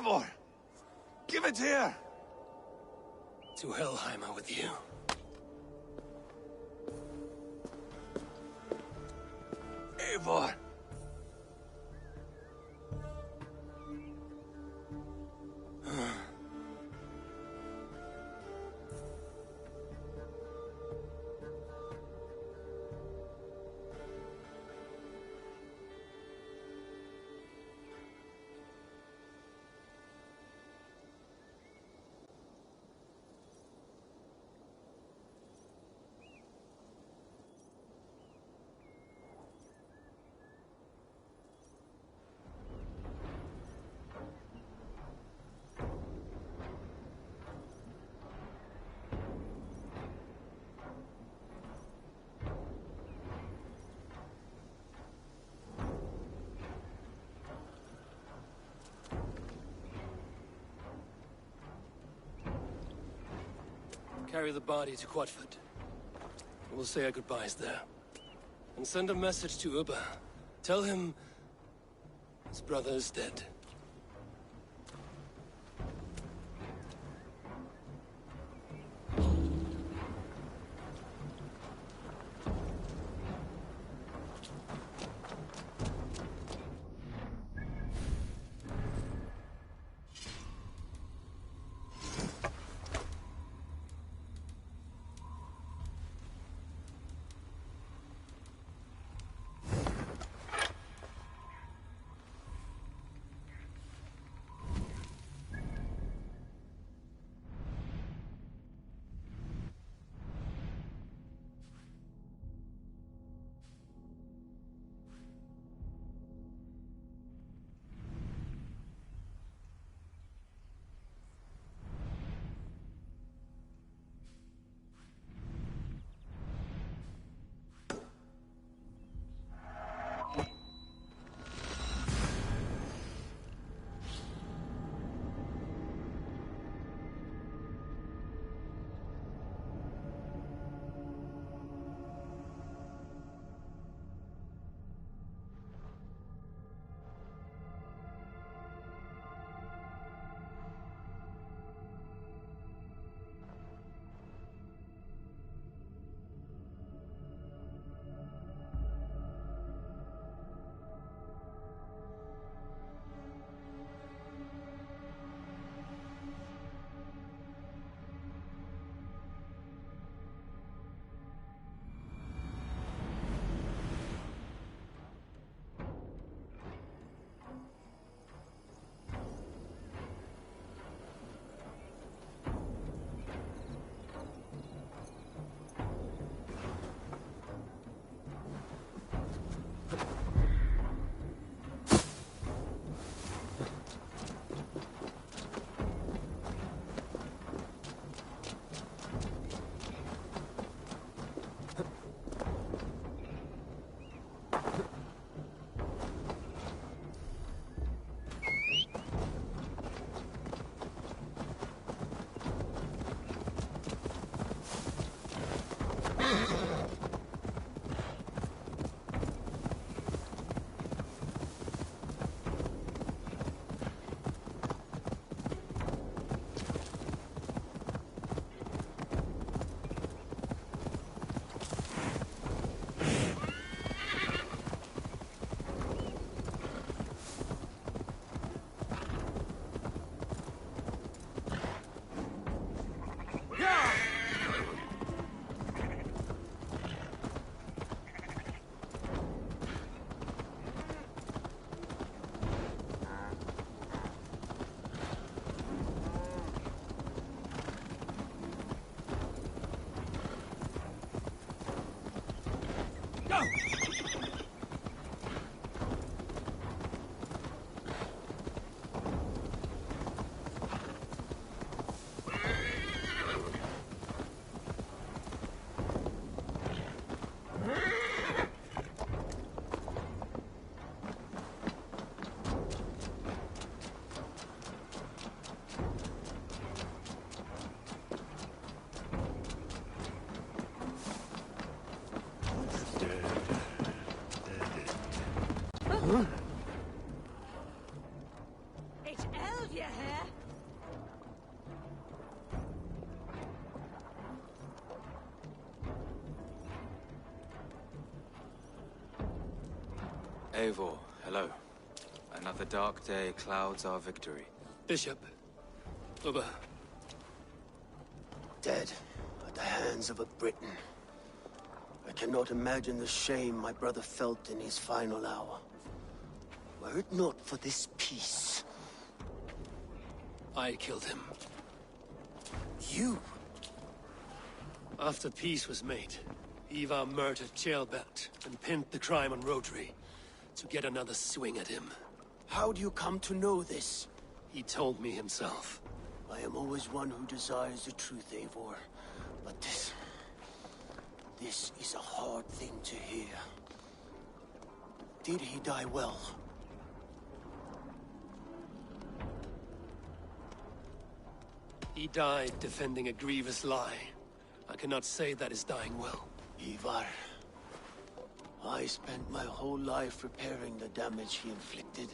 Eivor! Give it here! To Helheimer with you. Eivor! Carry the body to Quatford. We'll say our goodbyes there. And send a message to Ubba. Tell him his brother is dead. It's Elvia Eivor, hello. Another dark day clouds our victory. Bishop. Uber. Dead at the hands of a Briton. I cannot imagine the shame my brother felt in his final hour. Were it not for this peace... I killed him. You? After peace was made, Ivar murdered Ceolbert and pinned the crime on Rodri to get another swing at him. How do you come to know this? He told me himself. I am always one who desires the truth, Eivor. But this is a hard thing to hear. Did he die well? He died defending a grievous lie. I cannot say that is dying well. Ivar, I spent my whole life repairing the damage he inflicted.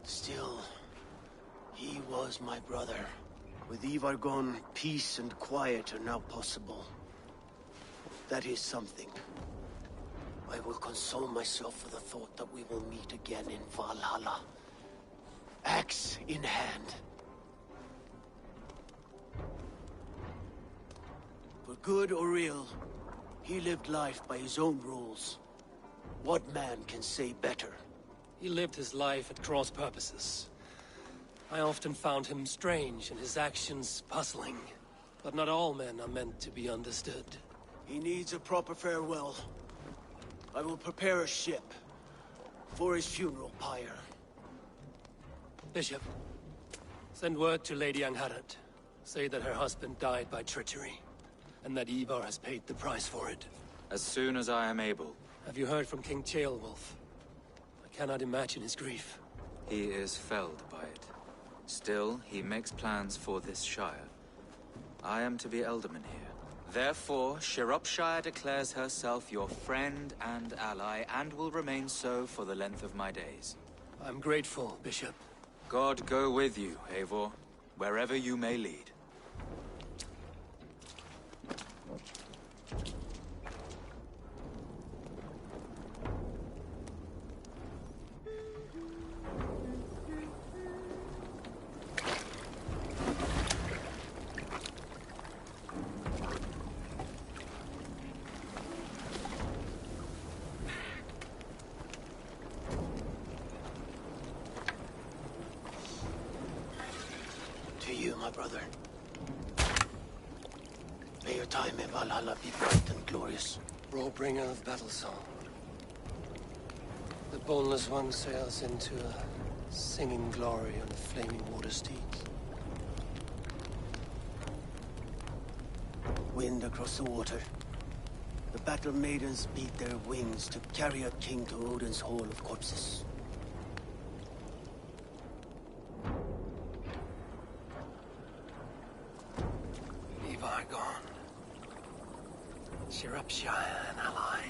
Still, he was my brother. With Ivar gone, peace and quiet are now possible. That is something. I will console myself with the thought that we will meet again in Valhalla. Axe in hand. For good or ill, he lived life by his own rules. What man can say better? He lived his life at cross purposes. I often found him strange and his actions puzzling. But not all men are meant to be understood. He needs a proper farewell. I will prepare a ship for his funeral pyre. Bishop, send word to Lady Angharad. Say that her husband died by treachery, and that Ivar has paid the price for it. As soon as I am able. Have you heard from King Ceolwulf? I cannot imagine his grief. He is felled by it. Still, he makes plans for this shire. I am to be Elderman here. Therefore, Shropshire declares herself your friend and ally, and will remain so for the length of my days. I'm grateful, Bishop. God go with you, Eivor, wherever you may lead. To you, my brother. May your time in Valhalla be bright and glorious. Rollbringer of battle song. The boneless one sails into a singing glory on flaming water steeds. Wind across the water. The battle maidens beat their wings to carry a king to Odin's Hall of Corpses. Ivar gone. Shropshire an ally.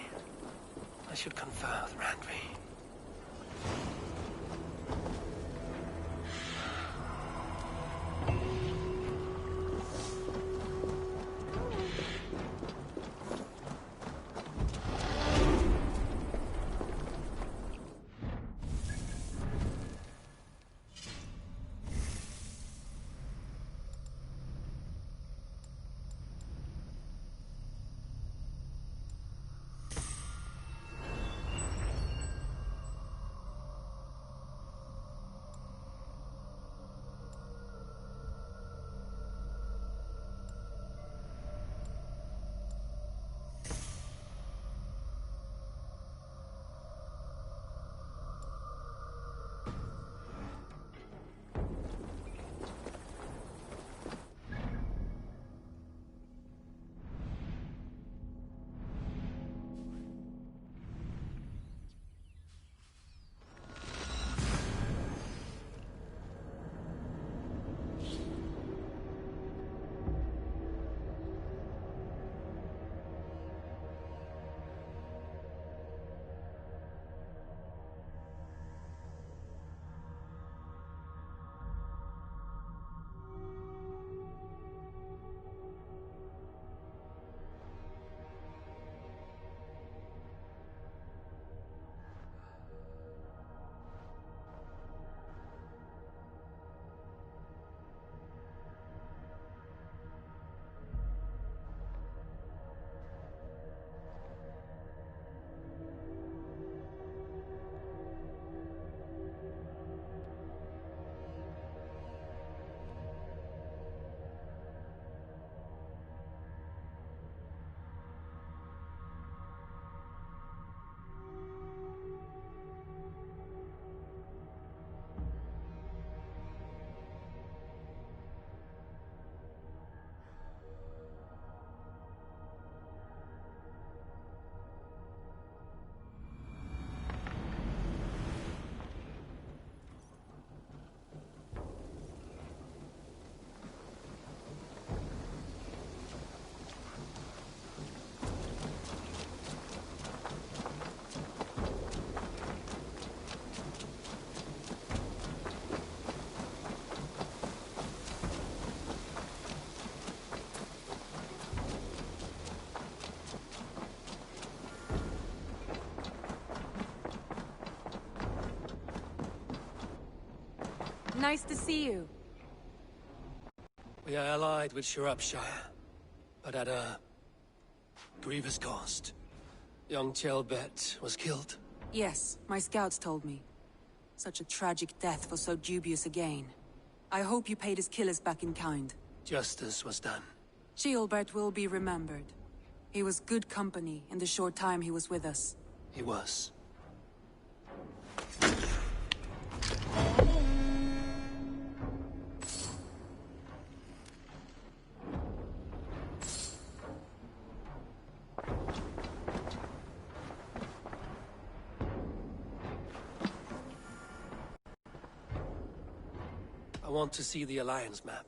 I should confer with Randvi. Nice to see you. We are allied with Shropshire, but at a grievous cost. Young Chelbet was killed. Yes, my scouts told me. Such a tragic death for so dubious a gain. I hope you paid his killers back in kind. Justice was done. Ceolbert will be remembered. He was good company in the short time he was with us. He was. I want to see the Alliance map.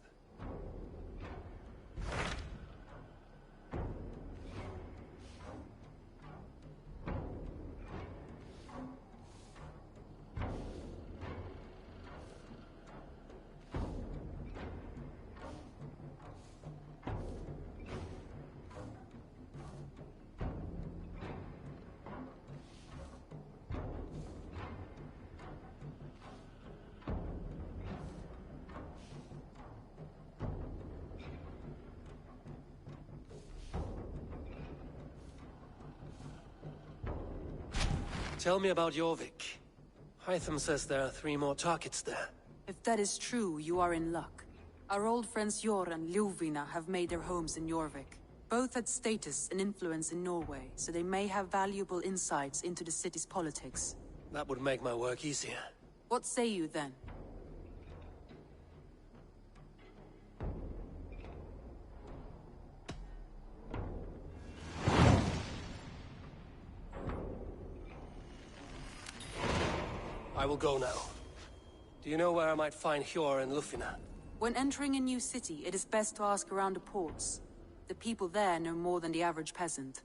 Tell me about Jorvik. Hytham says there are 3 more targets there. If that is true, you are in luck. Our old friends Jor and Ljuvina have made their homes in Jorvik. Both had status and influence in Norway, so they may have valuable insights into the city's politics. That would make my work easier. What say you then? I will go now. Do you know where I might find Hjor and Lufina? When entering a new city, it is best to ask around the ports. The people there know more than the average peasant.